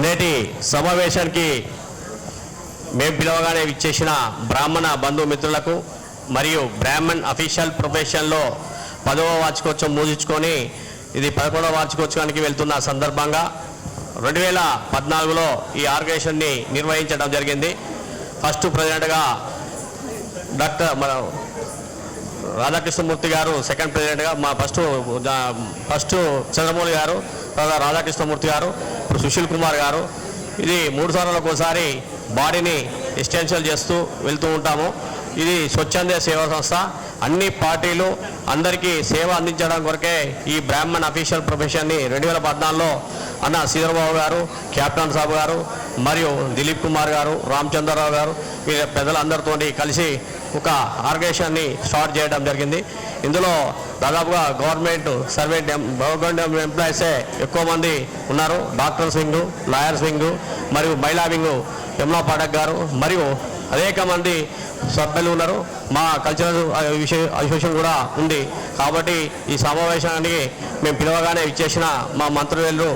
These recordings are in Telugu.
నేటి సమావేశానికి మేము పిలవగానే ఇచ్చేసిన బ్రాహ్మణ బంధుమిత్రులకు మరియు బ్రాహ్మణ్ అఫీషియల్ ప్రొఫెషన్లో 10వ వార్షికోత్సవం ముగించుకొని ఇది 11వ వార్షికోత్సవానికి వెళ్తున్న సందర్భంగా 2014లో ఈ ఆర్గనైజేషన్ని నిర్వహించడం జరిగింది. ఫస్ట్ ప్రెసిడెంట్గా డాక్టర్ రాధాకృష్ణమూర్తి గారు, సెకండ్ ప్రెసిడెంట్గా మా ఫస్ట్ చంద్రమౌళి గారు, తర్వాత రాధాకృష్ణమూర్తి గారు, ఇప్పుడు సుశీల్ కుమార్ గారు. ఇది 3 సంవత్సరాలకు ఒకసారి బాడీని ఎక్స్టెన్షన్ చేస్తూ వెళ్తూ ఉంటాము. ఇది స్వచ్ఛంద సేవా సంస్థ. అన్ని పార్టీలు అందరికీ సేవ అందించడం కొరకే ఈ బ్రాహ్మణ్ అఫీషియల్ ప్రొఫెషన్ని 2014లో అన్న శ్రీధరబాబు గారు, క్యాప్టెన్ సాబు గారు మరియు దిలీప్ కుమార్ గారు, రామచంద్రరావు గారు వీళ్ళ పెద్దలందరితో కలిసి ఒక ఆర్గనైజేషన్ని స్టార్ట్ చేయడం జరిగింది. ఇందులో దాదాపుగా గవర్నమెంట్ ఎంప్లాయీసే ఎక్కువ మంది ఉన్నారు. డాక్టర్స్ వింగు, లాయర్స్ వింగు మరియు మహిళా వింగు యమునా పాఠక్ గారు మరియు అనేక మంది సభ్యులు ఉన్నారు. మా కల్చరల్ అసోసియేషన్ కూడా ఉంది. కాబట్టి ఈ సమావేశానికి మేము పిలవగానే ఇచ్చేసిన మా మంత్రులు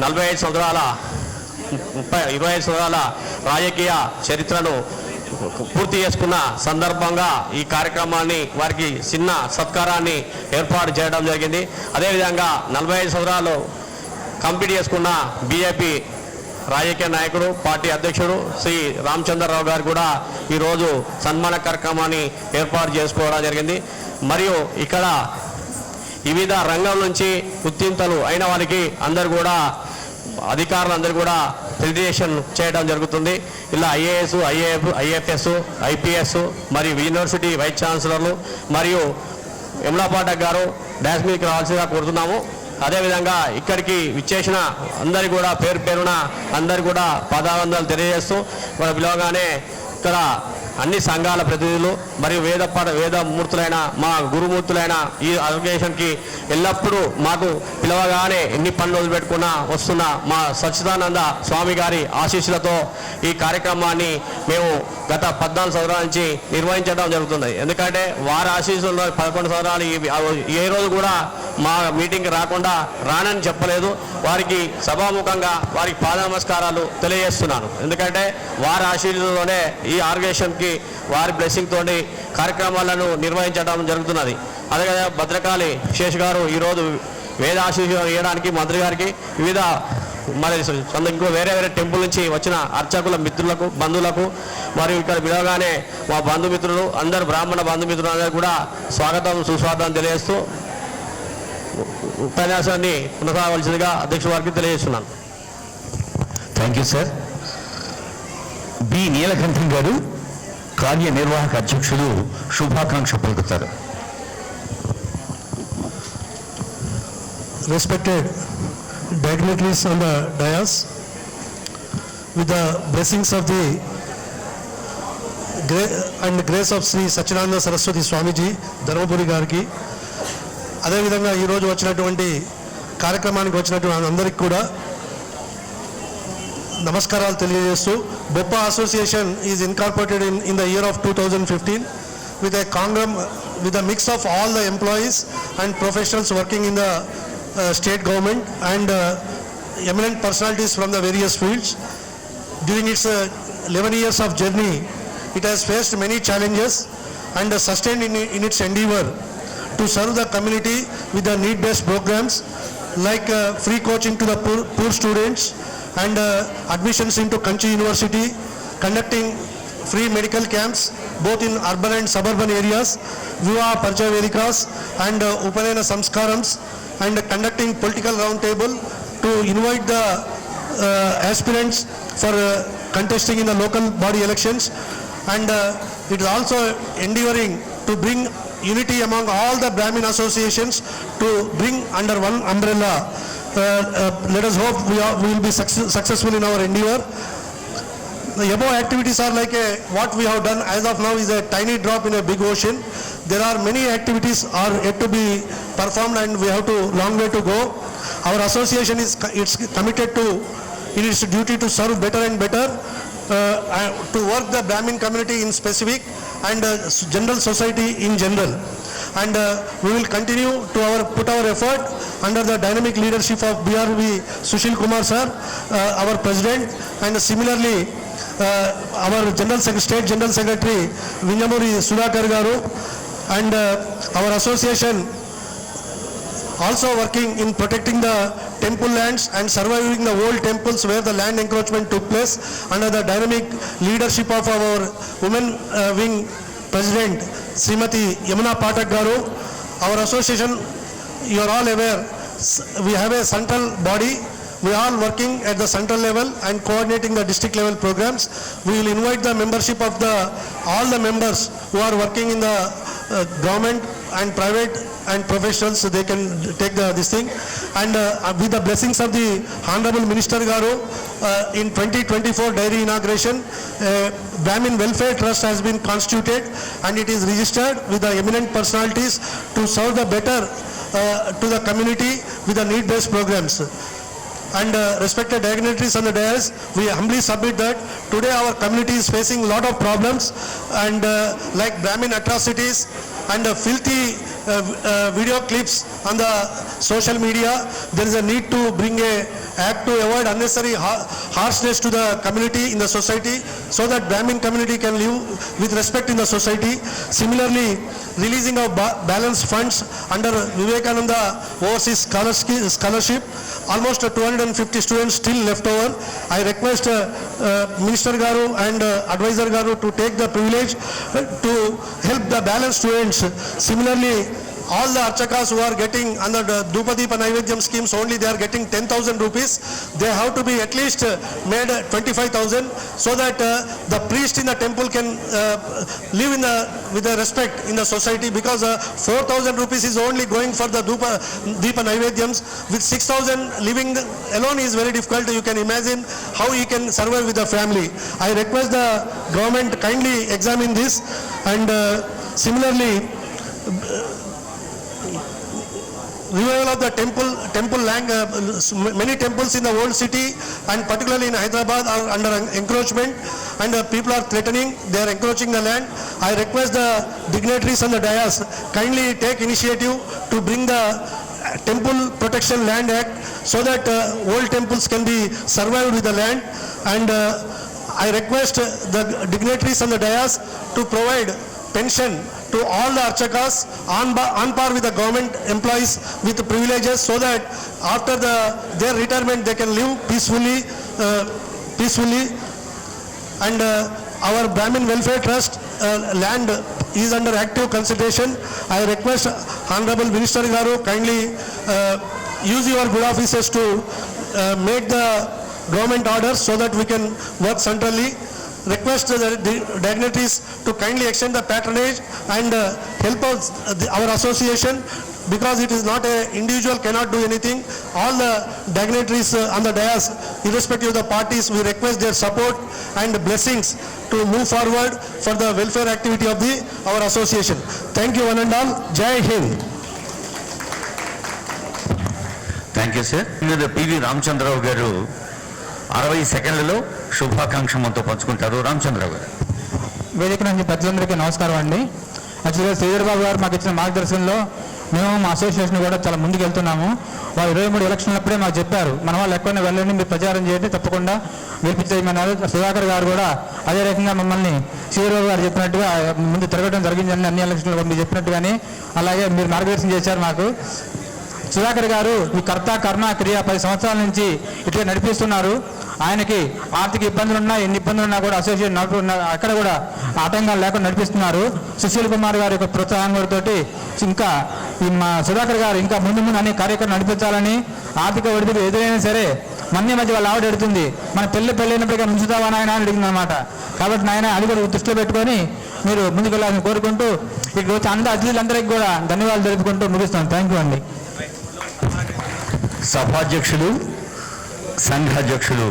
25 సంవత్సరాల రాజకీయ చరిత్రను పూర్తి చేసుకున్న సందర్భంగా ఈ కార్యక్రమాన్ని వారికి చిన్న సత్కారాన్ని ఏర్పాటు చేయడం జరిగింది. అదేవిధంగా 45 సంవత్సరాలు కంప్లీట్ చేసుకున్న బీజేపీ రాజకీయ నాయకుడు, పార్టీ అధ్యక్షుడు శ్రీ రామచంద్రరావు గారు కూడా ఈరోజు సన్మాన కార్యక్రమాన్ని ఏర్పాటు చేసుకోవడం జరిగింది. మరియు ఇక్కడ వివిధ రంగం నుంచి ఉత్తీర్ణులు అయిన వారికి అందరు కూడా అధికారులందరూ కూడా ఫెలిటేషన్ చేయడం జరుగుతుంది. ఇలా ఐఏఎస్, ఐఎఫ్ఎస్, ఐపీఎస్ మరియు యూనివర్సిటీ వైస్ ఛాన్సలర్లు మరియు యమునా పాఠక్ గారు డాష్ మీదకి రావాల్సిందిగా కోరుతున్నాము. అదేవిధంగా ఇక్కడికి విచ్చేసిన అందరికీ కూడా పేరు పేరున అందరు కూడా పాదావందనాలు తెలియజేస్తూ కూడా పిలవగానే ఇక్కడ అన్ని సంఘాల ప్రతినిధులు మరియు వేదమూర్తులైన మా గురుమూర్తులైన ఈ ఆర్గనైజేషన్కి ఎల్లప్పుడూ మాకు పిలవగానే ఎన్ని పనులు పెట్టుకున్నా వస్తున్న మా సచ్చిదానంద స్వామి గారి ఆశీస్సులతో ఈ కార్యక్రమాన్ని మేము గత 14 సంవత్సరాల నుంచి నిర్వహించడం జరుగుతుంది. ఎందుకంటే వారి ఆశీస్సుల్లో 11 సంవత్సరాలు ఏ రోజు కూడా మా మీటింగ్కి రానని చెప్పలేదు. వారికి సభాముఖంగా వారికి పాద నమస్కారాలు తెలియజేస్తున్నాను. ఎందుకంటే వారి ఆశీస్సులతోనే ఈ ఆర్గనైజేషన్కి వారి బ్లెస్సింగ్ తోటి కార్యక్రమాలను నిర్వహించడం జరుగుతున్నది. అదే భద్రకాళి శేష్ గారు ఈరోజు వేద ఆశీస్సులు ఇవ్వడానికి మంత్రి గారికి వివిధ మరి ఇంకో వేరే టెంపుల్ నుంచి వచ్చిన అర్చకుల మిత్రులకు, బంధువులకు మరియు ఇక్కడ పిలవగానే మా బంధుమిత్రులు అందరు బ్రాహ్మణ బంధుమిత్రులు అందరూ కూడా స్వాగతం సుస్వాగతం తెలియజేస్తూ ఉపన్యాసాన్ని కొనసాగవలసిందిగా అధ్యక్షుల వారికి తెలియజేస్తున్నాను. Thank you sir. బి నీలకంఠం గారు కార్యనిర్వాహక అధ్యక్షులు శుభాకాంక్ష పలుకుతారు. Respected dignitaries on the dais, with the blessings of the grace of Sri Satchidananda Saraswati Swamiji Dharmapuri గారికి, అదేవిధంగా ఈరోజు వచ్చినటువంటి కార్యక్రమానికి వచ్చినటువంటి అందరికీ కూడా నమస్కారాలు తెలియజేస్తూ, Boppa association is incorporated in the year of 2015 with a mix of all the employees and professionals working in the state government and eminent personalities from the various fields. During its 11 years of journey, it has faced many challenges and sustained in its endeavor to serve the community with the need-based programs like free coaching to the poor students and admissions into Kanchi University, conducting free medical camps both in urban and suburban areas, Vivaha Parichaya Vedikas and Upanayana Samskarams, and conducting political roundtable to invite the aspirants for contesting in the local body elections, and it is also endeavoring to bring unity among all the Brahmin associations to bring under one umbrella. Let us hope we will be successful in our endeavor. The above activities are like what we have done as of now is a tiny drop in a big ocean. There are many activities are yet to be performed and we have to long way to go. Our association is committed to in its duty to serve better and better, to work the Brahmin community in specific and general society in general. and we will continue to put our effort under the dynamic leadership of BRV Sushil Kumar sir, our president, and similarly our State General Secretary Vinjamuri Sudhakar Garu, and our association also working in protecting the temple lands and surviving the old temples where the land encroachment took place under the dynamic leadership of our women wing president Srimati Yamuna Pathak Garu. Our association, you are all aware, we have a central body. We are all working at the central level and coordinating the district level programs. We will invite the membership of all the members who are working in the government and private and professionals, so they can take this thing. And with the blessings of the Honorable Minister Garu, in 2024 dairy inauguration, Brahmin Welfare Trust has been constituted and it is registered with the eminent personalities to serve the better to the community with the need-based programs. And respected dignitaries on the dais, we humbly submit that today our community is facing a lot of problems, and like Brahmin atrocities and filthy video clips on the social media, there is a need to bring a act to avoid unnecessary harshness to the community in the society, so that Brahmin community can live with respect in the society. Similarly, releasing of balance funds under Vivekananda Overseas Scholarship, almost 250 students still left over. I request Minister Garu and Advisor Garu to take the privilege to help the balance students. Similarly, all the archakas who are getting under the Dhupadeepa Naivedyam schemes, only they are getting 10,000 rupees. They have to be at least made 25,000, so that the priest in the temple can live with the respect in the society, because 4,000 rupees is only going for the Dhupadeepa Naivedyams. With 6,000 living alone is very difficult. You can imagine how he can survive with the family. I request the government kindly examine this. And similarly, revival of the temple land, many temples in the old city and particularly in Hyderabad are under encroachment, and people are threatening, they are encroaching the land. I request the dignitaries on the dais kindly take initiative to bring the Temple Protection Land Act, so that old temples can be survived with the land. And I request the dignitaries on the dais to provide pension to all the archakas on par with the government employees with privileges, so that after their retirement they can live peacefully. And our Brahmin Welfare Trust land is under active consideration. I request Honorable Minister Garu kindly use your good offices to make the government orders so that we can work centrally. Request the dignitaries to kindly extend the patronage and help us, our association, because it is not a individual cannot do anything. All the dignitaries on the dais, irrespective of the parties, we request their support and blessings to move forward for the welfare activity of our association. Thank you one and all. Jai Hind. Thank you sir. PV Ramachandra Rao garu 60 సెకండ్లలో శుభాకాంక్ష మనతో పంచుకుంటారు. రామచంద్రరావు గారు. వేదిక నుంచి ప్రజలందరికీ నమస్కారం అండి. యాక్చువల్గా శ్రీధర్ బాబు గారు మాకు ఇచ్చిన మార్గదర్శనంలో మేము మా అసోసియేషన్ కూడా చాలా ముందుకు వెళ్తున్నాము. వాళ్ళు 23 ఎలక్షన్లప్పుడే మాకు చెప్పారు, మన వాళ్ళు ఎక్కువనే వెళ్ళండి, మీరు ప్రచారం చేయండి, తప్పకుండా గెలిపించేయమన్నారు. సుధాకర్ గారు కూడా అదే రకంగా మమ్మల్ని శ్రీధర్ బాబు గారు చెప్పినట్టుగా ముందు తిరగడం జరిగిందండి అన్ని ఎలక్షన్లో మీరు చెప్పినట్టుగానే. అలాగే మీరు మార్గదర్శనం చేశారు మాకు. సుధాకర్ గారు ఈ కర్త కర్మ క్రియ 10 సంవత్సరాల నుంచి ఇట్లా నడిపిస్తున్నారు. ఆయనకి ఆర్థిక ఇబ్బందులున్నా, ఎన్ని ఇబ్బందులున్నా కూడా అసోసియేషన్ అక్కడ కూడా ఆటంకాలు లేకుండా నడిపిస్తున్నారు. సుశీల్ కుమార్ గారి యొక్క ప్రోత్సాహంతో ఇంకా మా సుధాకర్ గారు ఇంకా ముందు అనే కార్యక్రమం నడిపించాలని, ఆర్థిక ఒడిదుడు ఎదురైనా సరే మధ్య వాళ్ళ ఆవిడ ఎడుతుంది, మన పెళ్ళైనప్పటికీ ముంచుతావా నాయన అని అడిగింది అనమాట. కాబట్టి నాయన అది కూడా దృష్టిలో పెట్టుకొని మీరు ముందుకు వెళ్ళాలని కోరుకుంటూ ఇక్కడ వచ్చి అతిథులందరికీ కూడా ధన్యవాదాలు తెలుపుకుంటూ ముగిస్తాను. థ్యాంక్ యూ అండి. సభాధ్యక్షులు సంఘాధ్యక్షులు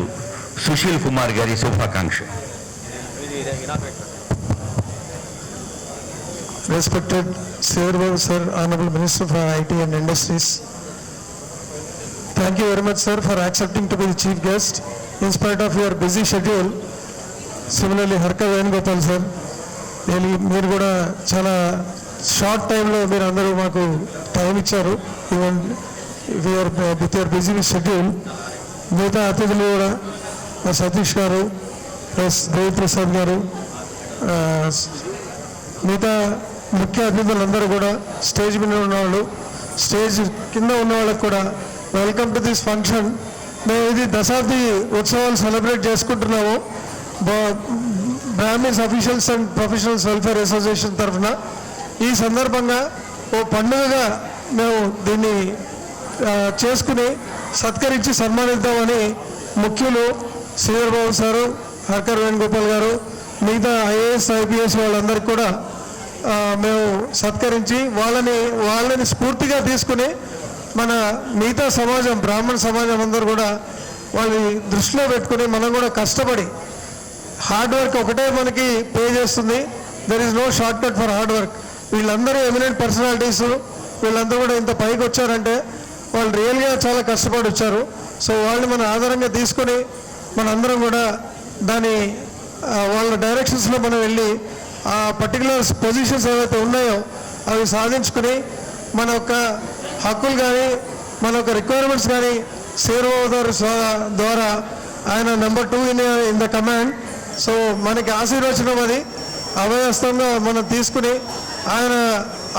సుశీల్ కుమార్ గారి శుభాకాంక్ష. Respected Sir Babu Sir, Honorable Minister for IT and Industries, thank you very much sir for accepting to be the chief guest in spite of your busy schedule. Similarly Harka Venugopal sir, మీరు కూడా చాలా షార్ట్ టైంలో మీరు అందరూ మాకు టైం ఇచ్చారు. Even we are with your busy schedule. మిగతా అతిథులు కూడా సతీష్ గారు ప్లస్ దేవి ప్రసాద్ గారు, మిగతా ముఖ్య అతిథులందరూ కూడా, స్టేజ్ మీద ఉన్నవాళ్ళు, స్టేజ్ కింద ఉన్న వాళ్ళకు కూడా వెల్కమ్ టు దిస్ ఫంక్షన్. మేము ఇది దశాబ్ది ఉత్సవాలు సెలబ్రేట్ చేసుకుంటున్నాము Brahmins officials and professionals welfare association తరఫున. ఈ సందర్భంగా ఓ పండుగగా మేము దీన్ని చేసుకుని సత్కరించి సన్మానిద్దామని ముఖ్యులు శ్రీధర్ బాబు సారు, హర్కర్ వేణుగోపాల్ గారు, మిగతా ఐఏఎస్ ఐపీఎస్ వాళ్ళందరికీ కూడా మేము సత్కరించి వాళ్ళని స్ఫూర్తిగా తీసుకుని మన మిగతా సమాజం, బ్రాహ్మణ సమాజం అందరూ కూడా వాళ్ళని దృష్టిలో పెట్టుకుని మనం కూడా కష్టపడి, హార్డ్ వర్క్ ఒకటే మనకి పే చేస్తుంది. There is no shortcut for hard work. వీళ్ళందరూ ఎమినెంట్ పర్సనాలిటీస్, వీళ్ళందరూ కూడా ఇంత పైకి వచ్చారంటే వాళ్ళు రియల్గా చాలా కష్టపడి వచ్చారు. సో వాళ్ళని మన ఆధారంగా తీసుకొని మనందరం కూడా వాళ్ళ డైరెక్షన్స్లో మనం వెళ్ళి ఆ పర్టికులర్ పొజిషన్స్ ఏవైతే ఉన్నాయో అవి సాధించుకుని మన యొక్క హక్కులు కానీ మన యొక్క రిక్వైర్మెంట్స్ కానీ సేరువారు ద్వారా ఆయన number 2 in the command. So మనకి ఆశీర్వచనం అది అభయస్తంగా మనం తీసుకుని ఆయన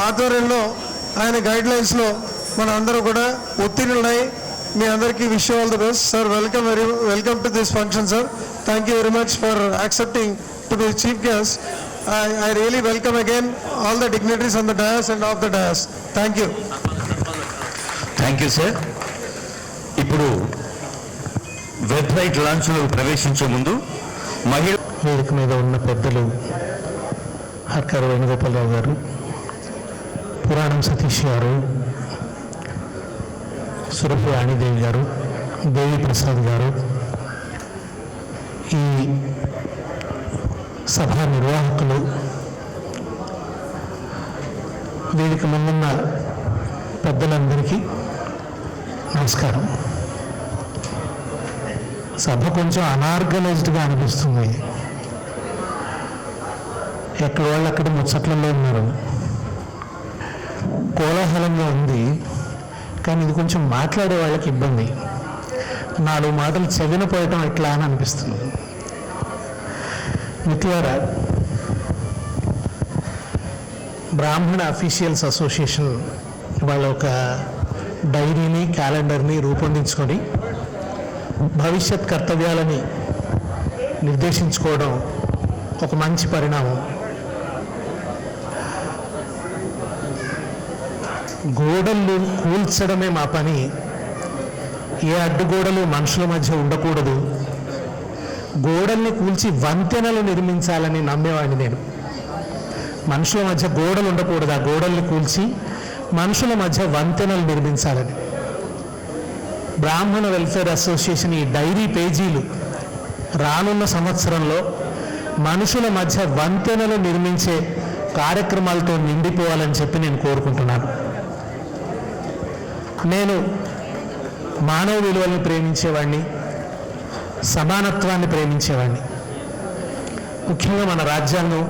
ఆధ్వర్యంలో, ఆయన గైడ్లైన్స్లో మన అందరూ కూడా ఉత్తీర్ణులై మీ అందరికీ wish all the best. Sir, welcome to this function sir. Thank you very much for accepting to be chief guest. I really welcome again all the dignitaries on the dais and off the dais. Thank you. Thank you sir. ఇప్పుడు వెబ్సైట్ లాంచ్లో ప్రవేశించే ముందు వేదిక మీద ఉన్న పెద్దలు హర్కర్ వేణుగోపాలరావు గారు, పురాణం సతీష్ గారు, సురభి ఆణిదేవి గారు, దేవి ప్రసాద్ గారు, ఈ సభా నిర్వాహకులు, వేదిక ముందున్న పెద్దలందరికీ నమస్కారం. సభ కొంచెం అనార్గనైజ్డ్గా అనిపిస్తుంది. ఎక్కడ వాళ్ళు అక్కడ ముచ్చట్లలో ఉన్నారు, కోలాహలంగా ఉంది. కానీ ఇది కొంచెం మాట్లాడే వాళ్ళకి ఇబ్బంది. 4 మాటలు చెవిన పోయటం ఎట్లా అని అనిపిస్తుంది. మిత్రులారా, బ్రాహ్మణ అఫీషియల్స్ అసోసియేషన్ వాళ్ళ ఒక డైరీని, క్యాలెండర్ని రూపొందించుకొని భవిష్యత్ కర్తవ్యాలని నిర్దేశించుకోవడం ఒక మంచి పరిణామం. గోడలు కూల్చడమే మా పని. ఏ అడ్డుగోడలు మనుషుల మధ్య ఉండకూడదు. గోడల్ని కూల్చి వంతెనలు నిర్మించాలని నమ్మేవాడిని నేను. మనుషుల మధ్య గోడలు ఉండకూడదు, ఆ గోడల్ని కూల్చి మనుషుల మధ్య వంతెనలు నిర్మించాలని. బ్రాహ్మణ వెల్ఫేర్ అసోసియేషన్ ఈ డైరీ పేజీలు రానున్న సంవత్సరంలో మనుషుల మధ్య వంతెనలు నిర్మించే కార్యక్రమాలతో నిండిపోవాలని చెప్పి నేను కోరుకుంటున్నాను. నేను మానవ విలువలను ప్రేమించేవాడిని, సమానత్వాన్ని ప్రేమించేవాడిని. ముఖ్యంగా మన రాజ్యాంగం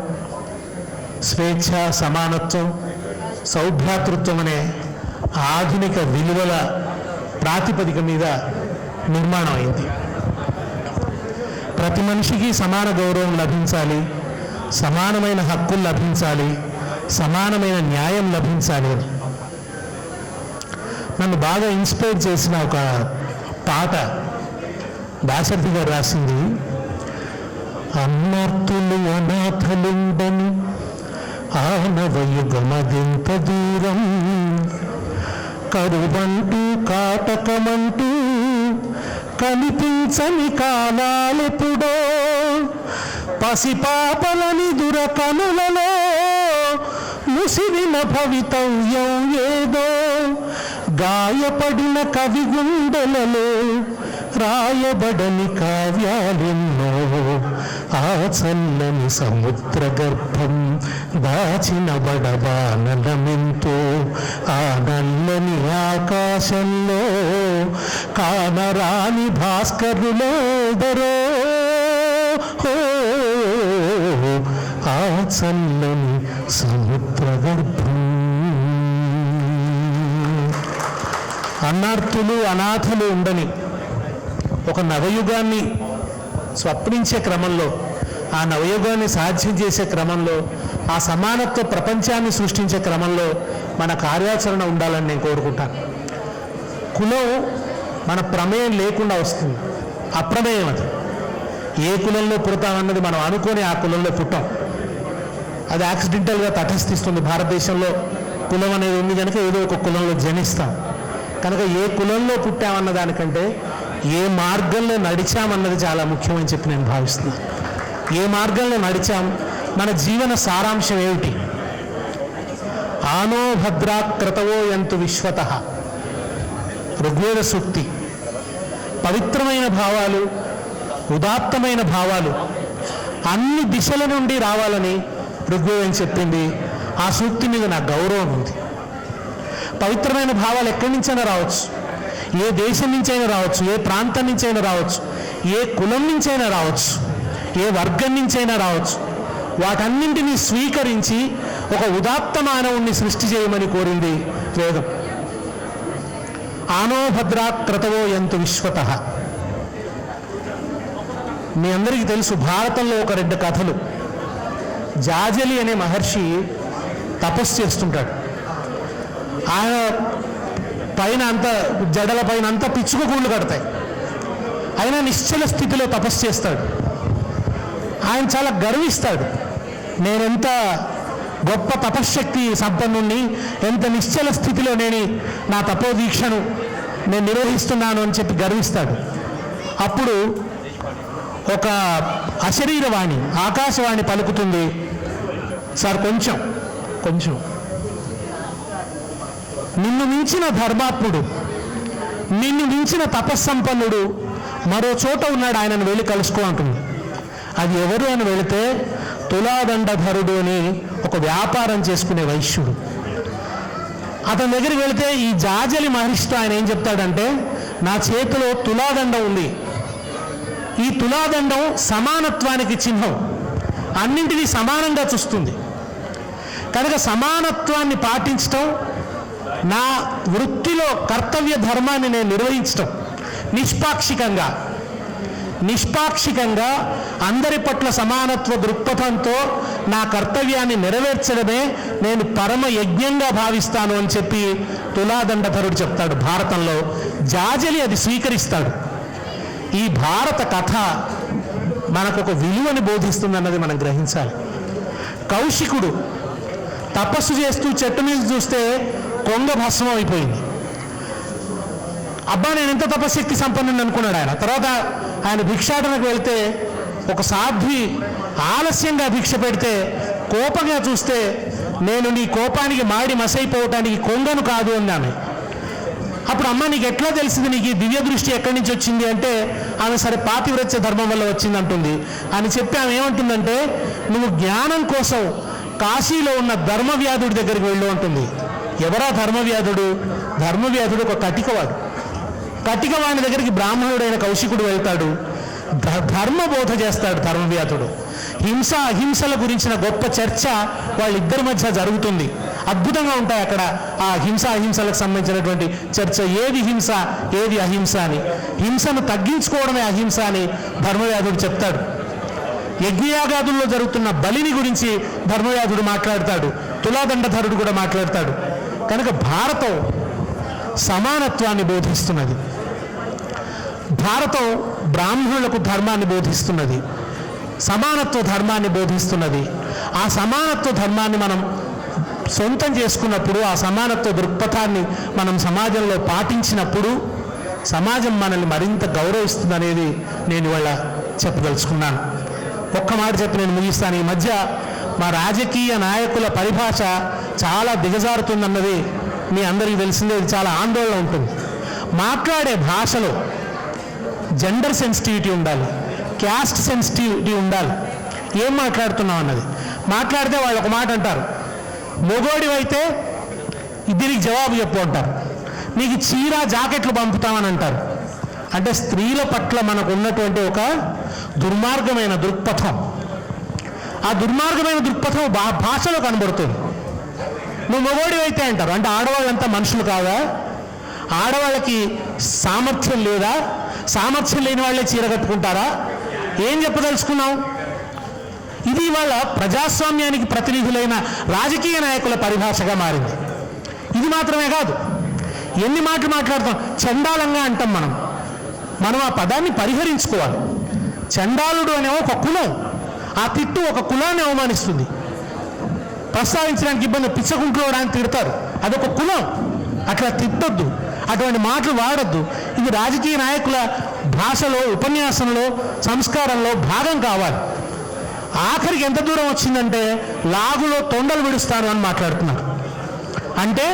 స్వేచ్ఛ, సమానత్వం, సౌభ్రాతృత్వం అనే ఆధునిక విలువల ప్రాతిపదిక మీద నిర్మాణం అయింది. ప్రతి మనిషికి సమాన గౌరవం లభించాలి, సమానమైన హక్కులు లభించాలి, సమానమైన న్యాయం లభించాలి అని నన్ను బాగా ఇన్స్పైర్ చేసిన ఒక పాట దాశరథి గారు రాసింది. అన్నార్తులు అనాథలుండని ఆనవయుగమదింత దూరం, కరువంటూ కాటకమంటూ కనిపించని కాలాలెప్పుడో, పసిపాపలని దురకనులలో ముసిరిన భవితవ్యం ఏదో, గాయపడిన కవి గుండెలలో రాయబడని కావ్యాలెన్నో, ఆ చల్లని సముద్ర గర్భం దాచిన బడబానలమెంతో, ఆ నల్లని ఆకాశంలో కానరాని భాస్కరులోదరో, ఆ చల్లని సముద్ర గర్భం. అన్నార్థులు అనాథులు ఉండని ఒక నవయుగాన్ని స్వప్నించే క్రమంలో, ఆ నవయుగాన్ని సాధ్యం చేసే క్రమంలో, ఆ సమానత్వ ప్రపంచాన్ని సృష్టించే క్రమంలో మన కార్యాచరణ ఉండాలని నేను కోరుకుంటాను. కులం మన ప్రమేయం లేకుండా వస్తుంది, అప్రమేయం అది. ఏ కులంలో పుడతామన్నది మనం అనుకొని ఆ కులంలో పుట్టాం. అది యాక్సిడెంటల్గా తటస్థిస్తుంది. భారతదేశంలో కులం అనేది ఉంది కనుక ఏదో ఒక కులంలో జనిస్తాం. కనుక ఏ కులంలో పుట్టామన్న దానికంటే ఏ మార్గంలో నడిచామన్నది చాలా ముఖ్యమని చెప్పి నేను భావిస్తున్నాను. ఏ మార్గంలో నడిచాం, మన జీవన సారాంశం ఏమిటి? ఆనో భద్రా క్రతవో యంతు విశ్వతః, ఋగ్వేద సూక్తి. పవిత్రమైన భావాలు, ఉదాత్తమైన భావాలు అన్ని దిశల నుండి రావాలని ఋగ్వేదం చెప్పింది. ఆ సూక్తి మీద నాకు గౌరవం ఉంది. పవిత్రమైన భావాలు ఎక్కడి నుంచైనా రావచ్చు, ఏ దేశం నుంచైనా రావచ్చు, ఏ ప్రాంతం నుంచైనా రావచ్చు, ఏ కులం నుంచైనా రావచ్చు, ఏ వర్గం నుంచైనా రావచ్చు. వాటన్నింటినీ స్వీకరించి ఒక ఉదాత్త మానవుణ్ణి సృష్టి చేయమని కోరింది వేదం. ఆనో భద్రా క్రతవో యంతు విశ్వతః. మీ అందరికీ తెలుసు, భారతంలో ఒక 2 కథలు. జాజలి అనే మహర్షి తపస్సు చేస్తుంటాడు. ఆయన పైన అంతా, జడల పైన అంతా పిచ్చుక గూళ్ళు కడతాయి. ఆయన నిశ్చల స్థితిలో తపస్సు చేస్తాడు. ఆయన చాలా గర్విస్తాడు. నేనెంత గొప్ప తపశ్శక్తి సంపన్నుణ్ణి, ఎంత నిశ్చల స్థితిలో నా తపోదీక్షను నేను నిర్వహిస్తున్నాను అని చెప్పి గర్విస్తాడు. అప్పుడు ఒక అశరీరవాణి, ఆకాశవాణి పలుకుతుంది, సార్ కొంచెం నిన్ను మించిన ధర్మాత్ముడు, నిన్ను మించిన తపస్సంపన్నుడు మరో చోట ఉన్నాడు, ఆయనను వెళ్ళి కలుసుకో అంటుంది. అది ఎవరు అని వెళితే తులాదండధరుడు అని ఒక వ్యాపారం చేసుకునే వైశ్యుడు. అతని దగ్గరికి వెళితే ఈ జాజలి మహర్షితో ఆయన ఏం చెప్తాడంటే, నా చేతిలో తులాదండం ఉంది. ఈ తులాదండం సమానత్వానికి చిహ్నం, అన్నింటినీ సమానంగా చూస్తుంది. కనుక సమానత్వాన్ని పాటించటం, నా వృత్తిలో కర్తవ్య ధర్మాన్ని నేను నిర్వహించటం, నిష్పాక్షికంగా అందరి పట్ల సమానత్వ దృక్పథంతో నా కర్తవ్యాన్ని నెరవేర్చడమే నేను పరమ యజ్ఞంగా భావిస్తాను అని చెప్పి తులాదండధరుడు చెప్తాడు భారతంలో. జాజలి అది స్వీకరిస్తాడు. ఈ భారత కథ మనకు ఒక విలువని బోధిస్తుందన్నది మనం గ్రహించాలి. కౌశికుడు తపస్సు చేస్తూ చెట్టు మీద చూస్తే కొంగ భస్మం అయిపోయింది. అబ్బా, నేను ఎంత తపశక్తి సంపన్నుని అనుకున్నాడు ఆయన. తర్వాత ఆయన భిక్షాటనకు వెళ్తే ఒక సాధ్వి ఆలస్యంగా భిక్ష పెడితే కోపంగా చూస్తే, నేను నీ కోపానికి మాడి మసైపోవటానికి కొంగను కాదు అన్నాను. అప్పుడు అమ్మ, నీకు ఎట్లా తెలిసింది, నీకు ఈ దివ్య దృష్టి ఎక్కడి నుంచి వచ్చింది అంటే, ఆమె సరే పాతివ్రత్య ధర్మం వల్ల వచ్చింది అంటుంది. అని చెప్పి ఆమె ఏమంటుందంటే, నువ్వు జ్ఞానం కోసం కాశీలో ఉన్న ధర్మవ్యాధుడి దగ్గరికి వెళ్ళు అంటుంది. ఎవరా ధర్మవ్యాధుడు? ధర్మవ్యాధుడు ఒక కటికవాణి దగ్గరికి బ్రాహ్మణుడైన కౌశికుడు వెళ్తాడు. ధర్మబోధ చేస్తాడు ధర్మవ్యాధుడు. హింసల గురించిన గొప్ప చర్చ వాళ్ళిద్దరి మధ్య జరుగుతుంది. అద్భుతంగా ఉంటాయి అక్కడ ఆ అహింసలకు సంబంధించినటువంటి చర్చ. ఏది హింస, ఏది అహింస అని, హింసను తగ్గించుకోవడమే అహింస అని ధర్మవ్యాధుడు చెప్తాడు. యజ్ఞయాగాదుల్లో జరుగుతున్న బలిని గురించి ధర్మవ్యాధుడు మాట్లాడతాడు, తులాదండధరుడు కూడా మాట్లాడతాడు. కనుక భారతం సమానత్వాన్ని బోధిస్తున్నది. భారతం బ్రాహ్మణులకు ధర్మాన్ని బోధిస్తున్నది, సమానత్వ ధర్మాన్ని బోధిస్తున్నది. ఆ సమానత్వ ధర్మాన్ని మనం సొంతం చేసుకున్నప్పుడు, ఆ సమానత్వ దృక్పథాన్ని మనం సమాజంలో పాటించినప్పుడు సమాజం మనల్ని మరింత గౌరవిస్తుందనేది నేను ఇవాళ చెప్పదలుచుకున్నాను. ఒక్క మాట చెప్పి నేను ముగిస్తాను. ఈ మధ్య మా రాజకీయ నాయకుల పరిభాష చాలా దిగజారుతుందన్నది మీ అందరికీ తెలిసిందే. ఇది చాలా ఆందోళన ఉంటుంది. మాట్లాడే భాషలో జెండర్ సెన్సిటివిటీ ఉండాలి, క్యాస్ట్ సెన్సిటివిటీ ఉండాలి. ఏం మాట్లాడుతున్నాం అన్నది మాట్లాడితే వాళ్ళు ఒక మాట అంటారు, మొగోడివైతే దీనికి జవాబు చెప్పు అంటారు, నీకు చీర జాకెట్లు పంపుతామని అంటారు. అంటే స్త్రీల పట్ల మనకు ఉన్నటువంటి ఒక దుర్మార్గమైన దృక్పథం. ఆ దుర్మార్గమైన దృక్పథం భాషలో కనబడుతుంది. నువ్వు మగోడివైతే అంటారు, అంటే ఆడవాళ్ళంతా మనుషులు కాదా? ఆడవాళ్ళకి సామర్థ్యం లేదా? సామర్థ్యం లేని వాళ్ళే చీర కట్టుకుంటారా? ఏం చెప్పదలుచుకున్నావు? ఇది ఇవాళ ప్రజాస్వామ్యానికి ప్రతినిధులైన రాజకీయ నాయకుల పరిభాషగా మారింది. ఇది మాత్రమే కాదు, ఎన్ని మాటలు మాట్లాడతాం. చండాలంగా అంటాం మనం ఆ పదాన్ని పరిహరించుకోవాలి. చండాలుడు అనే ఒక కులం, ఆ తిట్టు ఒక కులాన్ని అవమానిస్తుంది. ప్రస్తావించడానికి ఇబ్బంది, పిచ్చకుంట్లో అని తిడతారు, అదొక కులం, అట్లా తిట్టొద్దు, అటువంటి మాటలు వాడొద్దు. ఇది రాజకీయ నాయకుల భాషలో, ఉపన్యాసంలో, సంస్కారంలో భాగం కావాలి. ఆఖరికి ఎంత దూరం వచ్చిందంటే లాగులో తొండలు విడుస్తాను అని మాట్లాడుతున్నారు. అంటే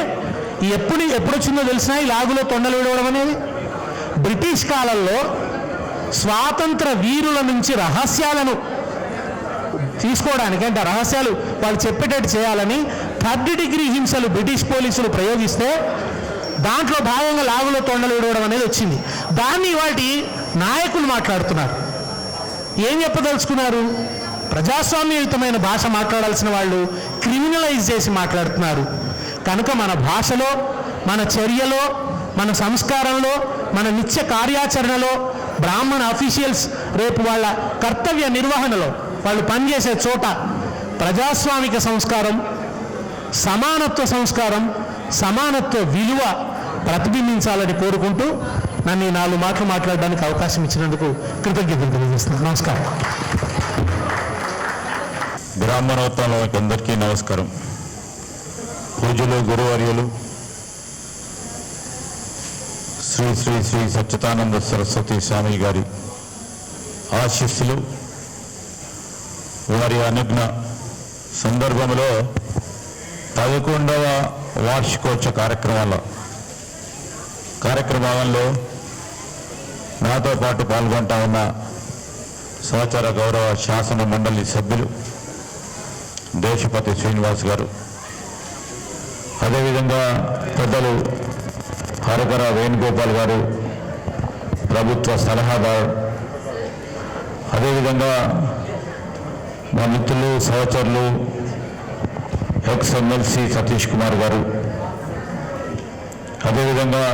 ఎప్పుడొచ్చిందో తెలిసినా ఈ లాగులో తొండలు విడవడం అనేది బ్రిటిష్ కాలంలో స్వాతంత్ర వీరుల నుంచి రహస్యాలను తీసుకోవడానికి, అంటే రహస్యాలు వాళ్ళు చెప్పేటట్టు చేయాలని 3rd డిగ్రీ హింసలు బ్రిటిష్ పోలీసులు ప్రయోగిస్తే దాంట్లో భాగంగా లాగులో తొండలు విడవడం అనేది వచ్చింది. దాన్ని వాటి నాయకులు మాట్లాడుతున్నారు. ఏం చెప్పదలుచుకున్నారు? ప్రజాస్వామ్యయుతమైన భాష మాట్లాడాల్సిన వాళ్ళు క్రిమినలైజ్ చేసి మాట్లాడుతున్నారు. కనుక మన భాషలో, మన చర్యలో, మన సంస్కారంలో, మన నిత్య కార్యాచరణలో, బ్రాహ్మణ అఫీషియల్స్ రేపు వాళ్ళ కర్తవ్య నిర్వహణలో, వాళ్ళు పనిచేసే చోట ప్రజాస్వామిక సంస్కారం, సమానత్వ సంస్కారం, సమానత్వ విలువ ప్రతిబింబించాలని కోరుకుంటూ నన్ను ఈ 4 మాటలు మాట్లాడడానికి అవకాశం ఇచ్చినందుకు కృతజ్ఞతలు తెలియజేస్తున్నాను. నమస్కారం. బ్రాహ్మణోత్తములకు అందరికీ నమస్కారం. పూజలు గురువర్యులు శ్రీ శ్రీ శ్రీ సచ్చిదానంద సరస్వతి స్వామి గారి ఆశీస్సులు, వారి అనుజ్ఞ సందర్భంలో 11వ వార్షికోత్సవ కార్యక్రమాలలో నాతో పాటు పాల్గొంటా ఉన్న సహచర గౌరవ శాసన మండలి సభ్యులు దేశపతి శ్రీనివాస్ గారు, అదేవిధంగా పెద్దలు హరకర వేణుగోపాల్ గారు, ప్రభుత్వ సలహాదారు, అదేవిధంగా మా మిత్రులు సహచరులు ఎక్స్-ఎమ్మెల్సీ సతీష్ కుమార్ గారు, అదేవిధంగా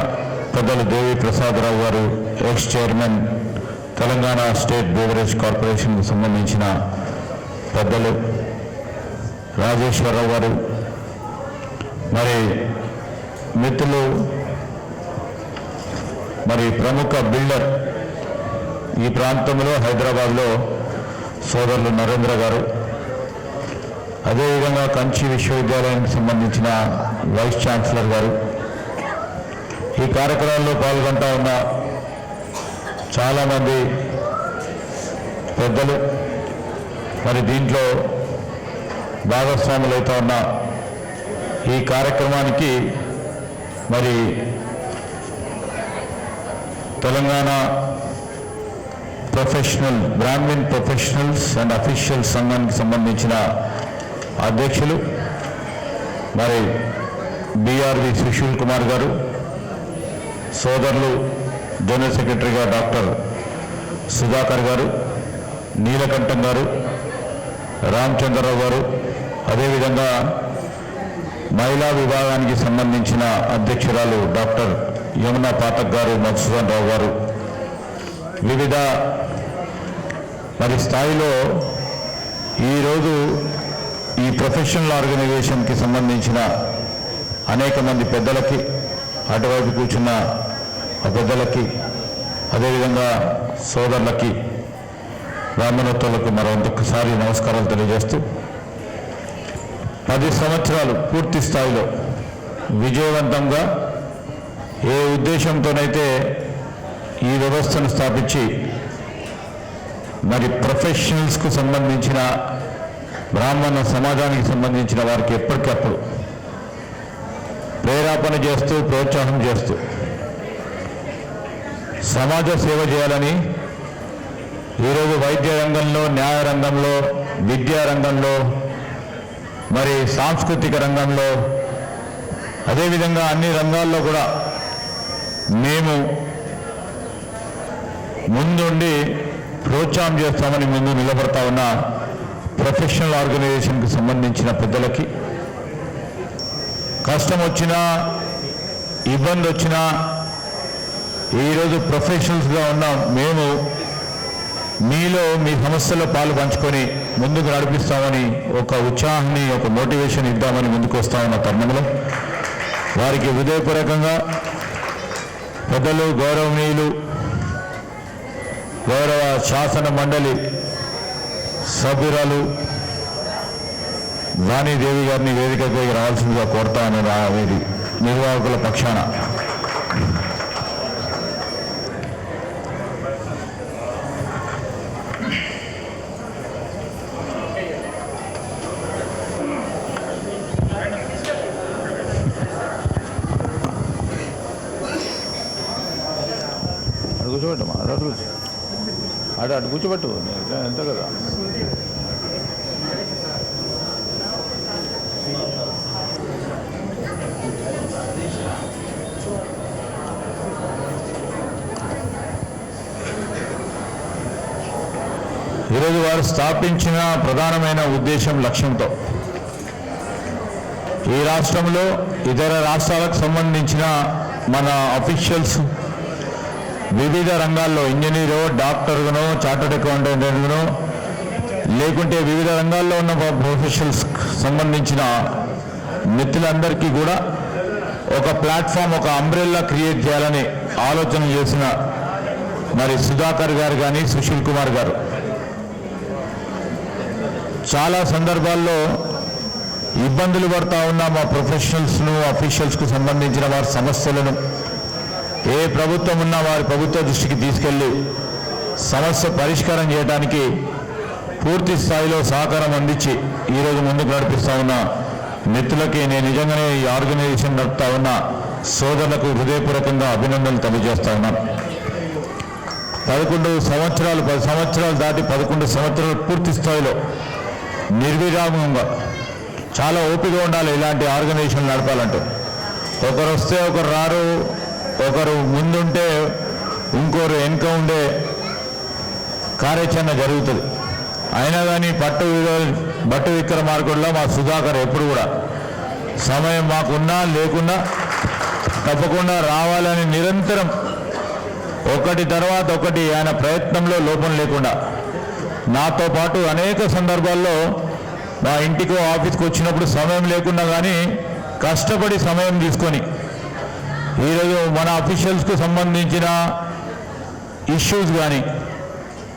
పెద్దలు Devi Prasadarao garu, ex chairman Telangana state beverage కార్పొరేషన్కు సంబంధించిన పెద్దలు రాజేశ్వరరావు గారు, మరి మిత్రులు, మరి ప్రముఖ బిల్డర్ ఈ ప్రాంతంలో హైదరాబాద్లో సోదరులు నరేంద్ర గారు, అదేవిధంగా కంచి విశ్వవిద్యాలయానికి సంబంధించిన వైస్ ఛాన్సలర్ గారు, ఈ కార్యక్రమంలో పాల్గొంటా ఉన్న చాలామంది పెద్దలు, మరి దీంట్లో భాగస్వాములైతే ఉన్న ఈ కార్యక్రమానికి మరి Telangana Brahmin professionals and officials సంఘానికి సంబంధించిన అధ్యక్షులు మరి బిఆర్వి సుశీల్ కుమార్ గారు, సోదరులు జనరల్ సెక్రటరీగా డాక్టర్ సుధాకర్ గారు, నీలకంఠం గారు, రామచంద్రరావు గారు, అదేవిధంగా మహిళా విభాగానికి సంబంధించిన అధ్యక్షురాలు డాక్టర్ యమునా పాఠక్ గారు, మధుసూదన్ రావు గారు, వివిధ మరి స్థాయిలో ఈరోజు ఈ ప్రొఫెషనల్ ఆర్గనైజేషన్కి సంబంధించిన అనేక మంది పెద్దలకి, అటువైపు కూర్చున్న పెద్దలకి, అదేవిధంగా సోదరులకి, బ్రాహ్మణోత్తములకు మరొకసారి నమస్కారాలు తెలియజేస్తూ 10 సంవత్సరాలు పూర్తి స్థాయిలో విజయవంతంగా ఏ ఉద్దేశంతోనైతే ఈ వ్యవస్థను స్థాపించి మరి ప్రొఫెషనల్స్కు సంబంధించిన బ్రాహ్మణ సమాజానికి సంబంధించిన వారికి ఎప్పటికప్పుడు ప్రేరేపణ చేస్తూ, ప్రోత్సాహం చేస్తూ సమాజ సేవ చేయాలని ఈరోజు వైద్య రంగంలో, న్యాయ రంగంలో, విద్యా రంగంలో, మరి సాంస్కృతిక రంగంలో, అదేవిధంగా అన్ని రంగాల్లో కూడా మేము ముందుండి ప్రోత్సాహం చేస్తామని ముందు నిలబడతా ఉన్న ప్రొఫెషనల్ ఆర్గనైజేషన్కి సంబంధించిన పెద్దలకి, కష్టం వచ్చినా ఇబ్బంది వచ్చినా ఈరోజు ప్రొఫెషనల్స్గా ఉన్న మేము మీలో మీ సమస్యల్లో పాలు పంచుకొని ముందుకు నడిపిస్తామని ఒక ఉత్సాహాన్ని, ఒక మోటివేషన్ ఇద్దామని ముందుకు వస్తామన్న తరుణంలో వారికి హృదయపూర్వకంగా పెద్దలు, గౌరవనీయులు, గౌరవ శాసన మండలి సభ్యురాలు వాణీదేవి గారిని వేదికపై రావాల్సిందిగా కోరుతాను నిర్వాహకుల పక్షాన. కూర్చోబెట్టమ్మా, అటు కూర్చోబెట్టు, ఎంత కదా. ఈరోజు వారు స్థాపించిన ప్రధానమైన ఉద్దేశం, లక్ష్యంతో ఈ రాష్ట్రంలో ఇతర రాష్ట్రాలకు సంబంధించిన మన అఫీషియల్స్ వివిధ రంగాల్లో ఇంజనీరో, డాక్టర్గానో, చార్టర్డ్ అకౌంటెంట్గానో, లేకుంటే వివిధ రంగాల్లో ఉన్న ప్రొఫెషనల్స్ సంబంధించిన మిత్రులందరికీ కూడా ఒక ప్లాట్ఫామ్, ఒక అంబ్రెల్లా క్రియేట్ చేయాలని ఆలోచన చేసిన మరి సుధాకర్ గారు కానీ, సుశీల్ కుమార్ గారు చాలా సందర్భాల్లో ఇబ్బందులు పడతా ఉన్న మా ప్రొఫెషనల్స్ను, అఫీషియల్స్కు సంబంధించిన వారి సమస్యలను ఏ ప్రభుత్వం ఉన్నా వారి ప్రభుత్వ దృష్టికి తీసుకెళ్లి సమస్య పరిష్కారం చేయడానికి పూర్తి స్థాయిలో సహకారం అందించి ఈరోజు ముందుకు నడిపిస్తా ఉన్న మిత్రులకి నేను నిజంగానే ఈ ఆర్గనైజేషన్ నడుపుతా ఉన్న సోదరులకు హృదయపూర్వకంగా అభినందనలు తెలియజేస్తా ఉన్నాను. 10 సంవత్సరాలు దాటి 11 సంవత్సరాలు పూర్తి స్థాయిలో నిర్విరామంగా చాలా ఓపిక ఉండాలి ఇలాంటి ఆర్గనైజేషన్ నడపాలంటే. ఒకరు వస్తే ఒకరు రారు, ఒకరు ముందుంటే ఇంకోరు వెనుక ఉండే కార్యాచరణ జరుగుతుంది. అయినా కానీ భట్టు విక్రమార్కుడిలో మా సుధాకర్ ఎప్పుడు కూడా సమయం మాకున్నా లేకున్నా తప్పకుండా రావాలని నిరంతరం ఒకటి తర్వాత ఒకటి ఆయన ప్రయత్నంలో లోపం లేకుండా నాతో పాటు అనేక సందర్భాల్లో మా ఇంటికో ఆఫీస్కి వచ్చినప్పుడు సమయం లేకుండా కానీ కష్టపడి సమయం తీసుకొని ఈరోజు మన అఫీషియల్స్కు సంబంధించిన ఇష్యూస్ కానీ,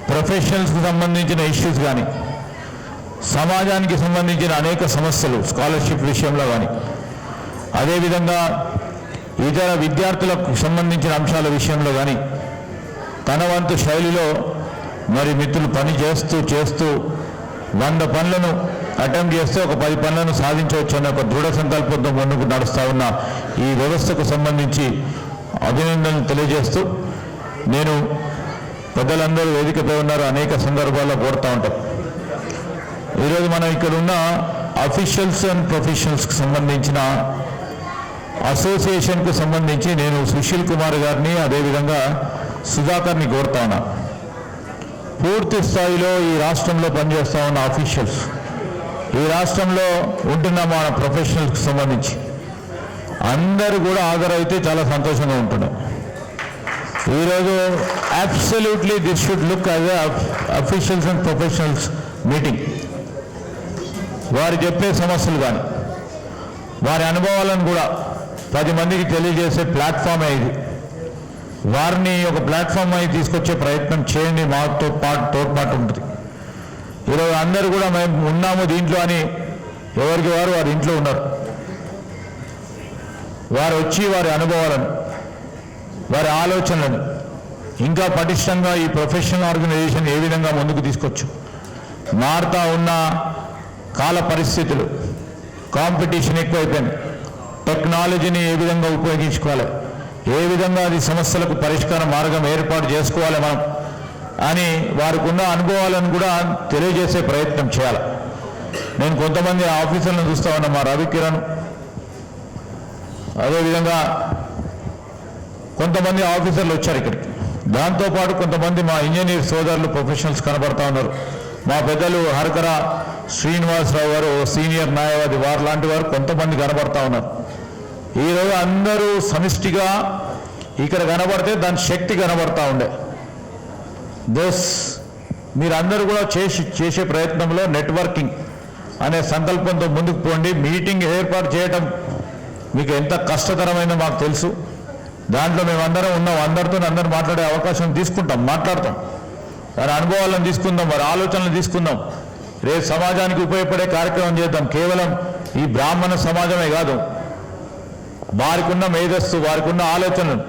ప్రొఫెషనల్స్కి సంబంధించిన ఇష్యూస్ కానీ, సమాజానికి సంబంధించిన అనేక సమస్యలు స్కాలర్షిప్ విషయంలో కానీ, అదేవిధంగా ఇతర విద్యార్థులకు సంబంధించిన అంశాల విషయంలో కానీ తన వంతు శైలిలో మరి మిత్రులు పని చేస్తూ 100 పనులను అటెంప్ట్ చేస్తే ఒక 10 పనులను సాధించవచ్చు అన్న ఒక దృఢ సంకల్పంతో ముందుకు నడుస్తూ ఉన్న ఈ వ్యవస్థకు సంబంధించి అభినందనలు తెలియజేస్తూ నేను పెద్దలందరూ వేదికపై ఉన్నారు, అనేక సందర్భాల్లో కోరుతూ ఉంటాం. ఈరోజు మనం ఇక్కడ ఉన్న అఫీషియల్స్ అండ్ ప్రొఫెషనల్స్కి సంబంధించిన అసోసియేషన్కు సంబంధించి నేను సుశీల్ కుమార్ గారిని అదేవిధంగా సుధాకర్ని కోరుతా ఉన్నా. పూర్తి స్థాయిలో ఈ రాష్ట్రంలో పనిచేస్తూ ఉన్న అఫీషియల్స్, ఈ రాష్ట్రంలో ఉంటున్న మన ప్రొఫెషనల్స్కి సంబంధించి అందరూ కూడా హాజరైతే చాలా సంతోషంగా ఉంటున్నారు. ఈరోజు absolutely this should look as officials and professionals meeting. వారు చెప్పే సమస్యలు కానీ వారి అనుభవాలను కూడా 10 మందికి తెలియజేసే ప్లాట్ఫామే ఇది. వారిని ఒక ప్లాట్ఫామ్ అయి తీసుకొచ్చే ప్రయత్నం చేయండి, మాతో తోడ్పాటు ఉంటుంది. ఈరోజు అందరూ కూడా మేము ఉన్నాము దీంట్లో అని ఎవరికి వారి ఇంట్లో ఉన్నారు. వారు వచ్చి వారి అనుభవాలను, వారి ఆలోచనలను ఇంకా పటిష్టంగా ఈ ప్రొఫెషనల్ ఆర్గనైజేషన్ ఏ విధంగా ముందుకు తీసుకొచ్చు, మారుతా ఉన్న కాల పరిస్థితులు, కాంపిటీషన్ ఎక్కువైపోయింది, టెక్నాలజీని ఏ విధంగా ఉపయోగించుకోవాలి, ఏ విధంగా అది సమస్యలకు పరిష్కార మార్గం ఏర్పాటు చేసుకోవాలి మనం అని వారికి ఉన్న అనుభవాలను కూడా తెలియజేసే ప్రయత్నం చేయాలి. నేను కొంతమంది ఆఫీసర్లను చూస్తా ఉన్నా, మా రవికిరణ్, అదేవిధంగా కొంతమంది ఆఫీసర్లు వచ్చారు ఇక్కడికి. దాంతోపాటు కొంతమంది మా ఇంజనీర్ సోదరులు ప్రొఫెషనల్స్ కనబడతా ఉన్నారు. మా పెద్దలు హరకర శ్రీనివాసరావు గారు సీనియర్ న్యాయవాది, వారు లాంటి వారు కొంతమంది కనబడతా ఉన్నారు. ఈరోజు అందరూ సమిష్టిగా ఇక్కడ కనబడితే దాని శక్తి కనబడతా ఉండే. మీరందరూ కూడా చేసే ప్రయత్నంలో నెట్వర్కింగ్ అనే సంకల్పంతో ముందుకు పోండి. మీటింగ్ ఏర్పాటు చేయటం మీకు ఎంత కష్టతరమైందో మాకు తెలుసు. దాంట్లో మేమందరం ఉన్నాం, అందరితో అందరూ మాట్లాడే అవకాశం తీసుకుంటాం, మాట్లాడతాం, వారి అనుభవాలను తీసుకుందాం, వారి ఆలోచనలు తీసుకుందాం. రేపు సమాజానికి ఉపయోగపడే కార్యక్రమం చేద్దాం. కేవలం ఈ బ్రాహ్మణ సమాజమే కాదు, వారికి ఉన్న మేధస్సు, వారికి ఉన్న ఆలోచనలు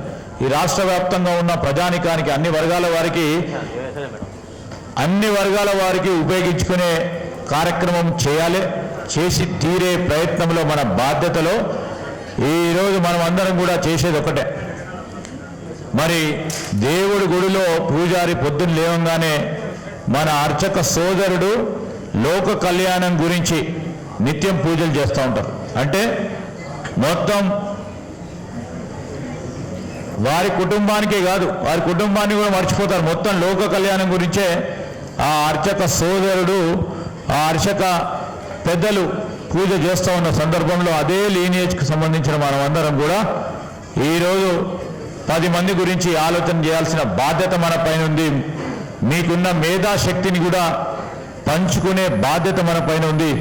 ఈ రాష్ట్ర వ్యాప్తంగా ఉన్న ప్రజానికానికి అన్ని వర్గాల వారికి ఉపయోగించుకునే కార్యక్రమం చేయాలి. చేసి తీరే ప్రయత్నంలో మన బాధ్యతలో ఈరోజు మనం అందరం కూడా చేసేది ఒకటే. మరి దేవుడి గుడిలో పూజారి పొద్దున్న లేవంగానే మన అర్చక సోదరుడు లోక కళ్యాణం గురించి నిత్యం పూజలు చేస్తూ ఉంటారు. అంటే మొత్తం వారి కుటుంబానికే కాదు, వారి కుటుంబాన్ని కూడా మర్చిపోతారు. మొత్తం లోక కళ్యాణం గురించే ఆ అర్చక సోదరుడు, ఆ అర్చక పెద్దలు పూజ చేస్తూ ఉన్న సందర్భంలో అదే లీనియేజ్కి సంబంధించిన మనం అందరం కూడా ఈరోజు 10 మంది గురించి ఆలోచన చేయాల్సిన బాధ్యత మన పైన ఉంది. మీకున్న మేధాశక్తిని కూడా పంచుకునే బాధ్యత మన పైన ఉంది.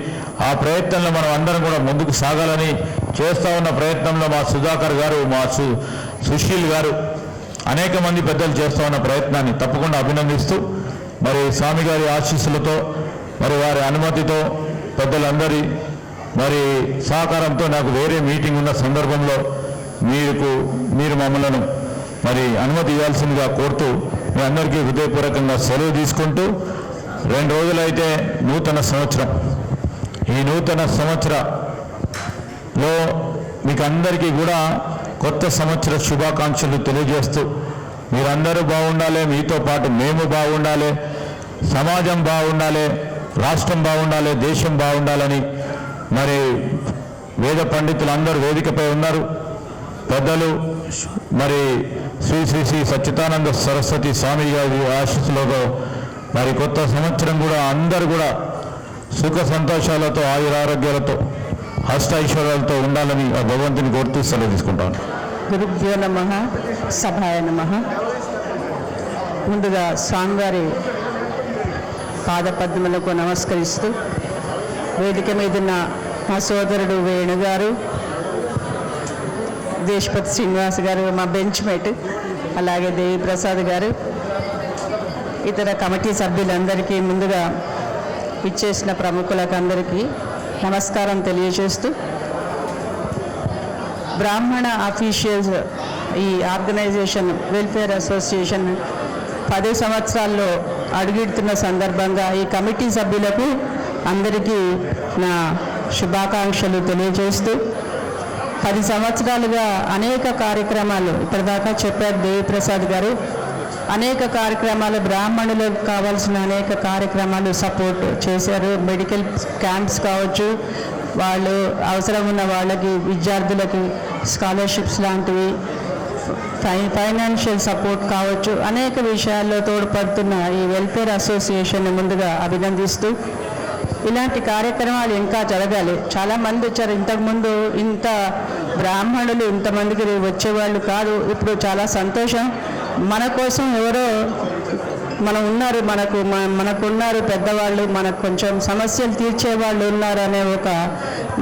ఆ ప్రయత్నంలో మనం అందరం కూడా ముందుకు సాగాలని చేస్తూ ఉన్న ప్రయత్నంలో మా సుధాకర్ గారు, మా సుశీల్ గారు, అనేక మంది పెద్దలు చేస్తూ ఉన్న ప్రయత్నాన్ని తప్పకుండా అభినందిస్తూ, మరి స్వామి గారి ఆశీస్సులతో, మరి వారి అనుమతితో, పెద్దలందరి మరి సహకారంతో నాకు వేరే మీటింగ్ ఉన్న సందర్భంలో మీరు మమ్మల్ని మరి అనుమతి ఇవ్వాల్సిందిగా కోరుతూ మీ అందరికీ హృదయపూర్వకంగా సెలవు తీసుకుంటూ, 2 రోజులైతే నూతన సంవత్సరం. ఈ నూతన సంవత్సరంలో మీకు అందరికీ కూడా కొత్త సంవత్సర శుభాకాంక్షలు తెలియజేస్తూ, మీరందరూ బాగుండాలి, మీతో పాటు మేము బాగుండాలి, సమాజం బాగుండాలి, రాష్ట్రం బాగుండాలి, దేశం బాగుండాలని మరి వేద పండితులు అందరూ వేదికపై ఉన్నారు. పెద్దలు మరి శ్రీ శ్రీ శ్రీ సచ్చిదానంద సరస్వతి స్వామి గారి ఆశీస్సులతో మరి కొత్త సంవత్సరం కూడా అందరూ కూడా సుఖ సంతోషాలతో, ఆయురారోగ్యాలతో, అష్టైశ్వర్యాలతో ఉండాలని ఆ భగవంతుని కోరుతూ సెలవు తీసుకుంటాను. గురుభ్యో నమః, సభాయ నమః. ముందుగా స్వామివారి పాదపద్మలకు నమస్కరిస్తూ, వేదిక మీదున్న మా సోదరుడు వేణుగారు, దేశపతి శ్రీనివాస్ గారు, మా బెంచ్ మేట్, అలాగే దేవి ప్రసాద్ గారు, ఇతర కమిటీ సభ్యులందరికీ, ముందుగా ఇచ్చేసిన ప్రముఖులకు అందరికీ నమస్కారం తెలియజేస్తూ, బ్రాహ్మణ అఫీషియల్స్ ఈ ఆర్గనైజేషన్ వెల్ఫేర్ అసోసియేషన్ 10 సంవత్సరాల్లో అడుగుతున్న సందర్భంగా ఈ కమిటీ సభ్యులకు అందరికీ నా శుభాకాంక్షలు తెలియజేస్తూ, 10 సంవత్సరాలుగా అనేక కార్యక్రమాలు ఇప్పటిదాకా చెప్పారు దేవిప్రసాద్ గారు. అనేక కార్యక్రమాలు, బ్రాహ్మణులకు కావాల్సిన అనేక కార్యక్రమాలు సపోర్ట్ చేశారు. మెడికల్ క్యాంప్స్ కావచ్చు, వాళ్ళు అవసరం ఉన్న వాళ్ళకి, విద్యార్థులకి స్కాలర్షిప్స్ లాంటివి, ఫైనాన్షియల్ సపోర్ట్ కావచ్చు, అనేక విషయాల్లో తోడ్పడుతున్న ఈ వెల్ఫేర్ అసోసియేషన్ ముందుగా అభినందిస్తూ, ఇలాంటి కార్యక్రమాలు ఇంకా జరగాలి. చాలామంది వచ్చారు, ఇంతకుముందు ఇంత బ్రాహ్మణులు ఇంతమందికి వచ్చేవాళ్ళు కాదు. ఇప్పుడు చాలా సంతోషం, మన కోసం ఎవరో ఉన్నారు, మనకున్నారు పెద్దవాళ్ళు, మనకు కొంచెం సమస్యలు తీర్చేవాళ్ళు ఉన్నారు అనే ఒక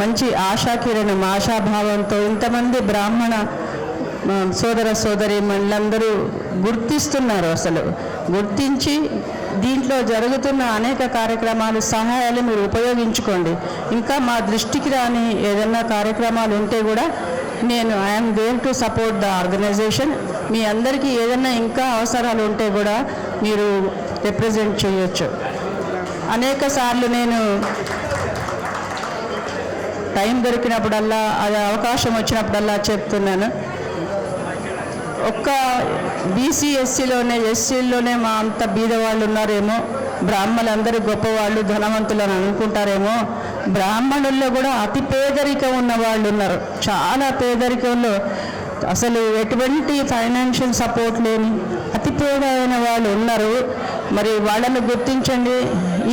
మంచి ఆశాకిరణం, ఆశాభావంతో ఇంతమంది బ్రాహ్మణ సోదర సోదరి మనందరూ గుర్తిస్తున్నారు. అసలు గుర్తించి దీంట్లో జరుగుతున్న అనేక కార్యక్రమాలు, సహాయాలు మీరు ఉపయోగించుకోండి. ఇంకా మా దృష్టికి రాని ఏదైనా కార్యక్రమాలు ఉంటే కూడా I'm going to support the organisation. మీ అందరికీ ఏదైనా ఇంకా అవసరాలు ఉంటే కూడా మీరు రిప్రజెంట్ చేయొచ్చు. అనేక సార్లు నేను టైం దొరికినప్పుడల్లా, అది అవకాశం వచ్చినప్పుడల్లా చెప్తున్నాను, ఒక్క బీసీ ఎస్సీలోనే, ఎస్సీల్లోనే మా అంత బీదవాళ్ళు ఉన్నారేమో, బ్రాహ్మణులందరూ గొప్పవాళ్ళు, ధనవంతులు అని అనుకుంటారేమో, బ్రాహ్మణుల్లో కూడా అతి పేదరికం ఉన్న వాళ్ళు ఉన్నారు. చాలా పేదరికంలో అసలు ఎటువంటి ఫైనాన్షియల్ సపోర్ట్ లేని అతి పేద అయిన వాళ్ళు ఉన్నారు. మరి వాళ్ళను గుర్తించండి.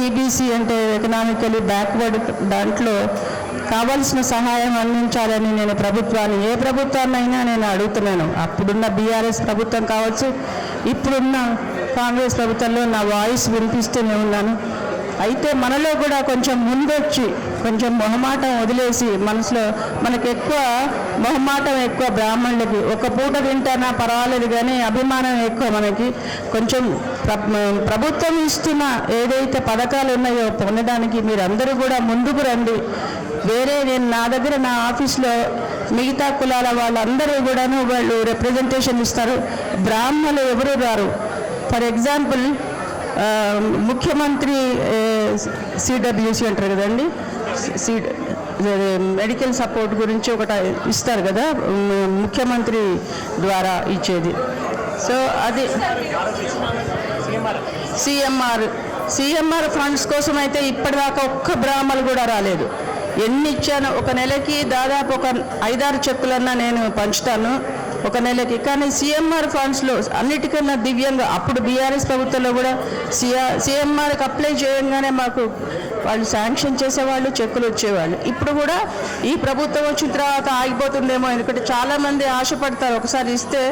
ఈబీసీ అంటే ఎకనామికలీ బ్యాక్వర్డ్, దాంట్లో కావాల్సిన సహాయం అందించాలని నేను ప్రభుత్వాన్ని, ఏ ప్రభుత్వాన్నైనా నేను అడుగుతున్నాను. అప్పుడున్న బీఆర్ఎస్ ప్రభుత్వం కావచ్చు, ఇప్పుడున్న కాంగ్రెస్ ప్రభుత్వంలో నా వాయిస్ వినిపిస్తూనే ఉన్నాను. అయితే మనలో కూడా కొంచెం ముందొచ్చి, కొంచెం మొహమాటం వదిలేసి, మనసులో మనకు ఎక్కువ మొహమాటం ఎక్కువ బ్రాహ్మణులకి, ఒక పూట తింటానా పర్వాలేదు కానీ అభిమానం ఎక్కువ మనకి. కొంచెం ప్రభుత్వం ఇస్తున్న ఏదైతే పథకాలు ఉన్నాయో పొందడానికి మీరందరూ కూడా ముందుకు రండి. నా దగ్గర నా ఆఫీస్లో మిగతా కులాల వాళ్ళందరూ కూడాను వాళ్ళు రిప్రజెంటేషన్ ఇస్తారు, బ్రాహ్మణులు ఎవరు రారు. ఫర్ ఎగ్జాంపుల్ ముఖ్యమంత్రి సిడబ్ల్యూసి అంటారు కదండి, మెడికల్ సపోర్ట్ గురించి ఒకటి ఇస్తారు కదా ముఖ్యమంత్రి ద్వారా ఇచ్చేది. సో అది సిఎంఆర్ ఫండ్స్ కోసం అయితే ఇప్పటిదాకా ఒక్క బ్రాహ్మణులు కూడా రాలేదు. ఎన్ని ఇచ్చాను, ఒక నెలకి దాదాపు ఒక 5-6 చెక్కులన్నా నేను పంచుతాను ఒక నెలకి. కానీ సిఎంఆర్ ఫండ్స్లో అన్నిటికన్నా దివ్యంగా, అప్పుడు బీఆర్ఎస్ ప్రభుత్వంలో కూడా సిఎంఆర్కి అప్లై చేయగానే మాకు వాళ్ళు శాంక్షన్ చేసేవాళ్ళు, చెక్కులు వచ్చేవాళ్ళు. ఇప్పుడు కూడా ఈ ప్రభుత్వం వచ్చిన తర్వాత ఆగిపోతుందేమో, ఎందుకంటే చాలామంది ఆశపడతారు ఒకసారి ఇస్తే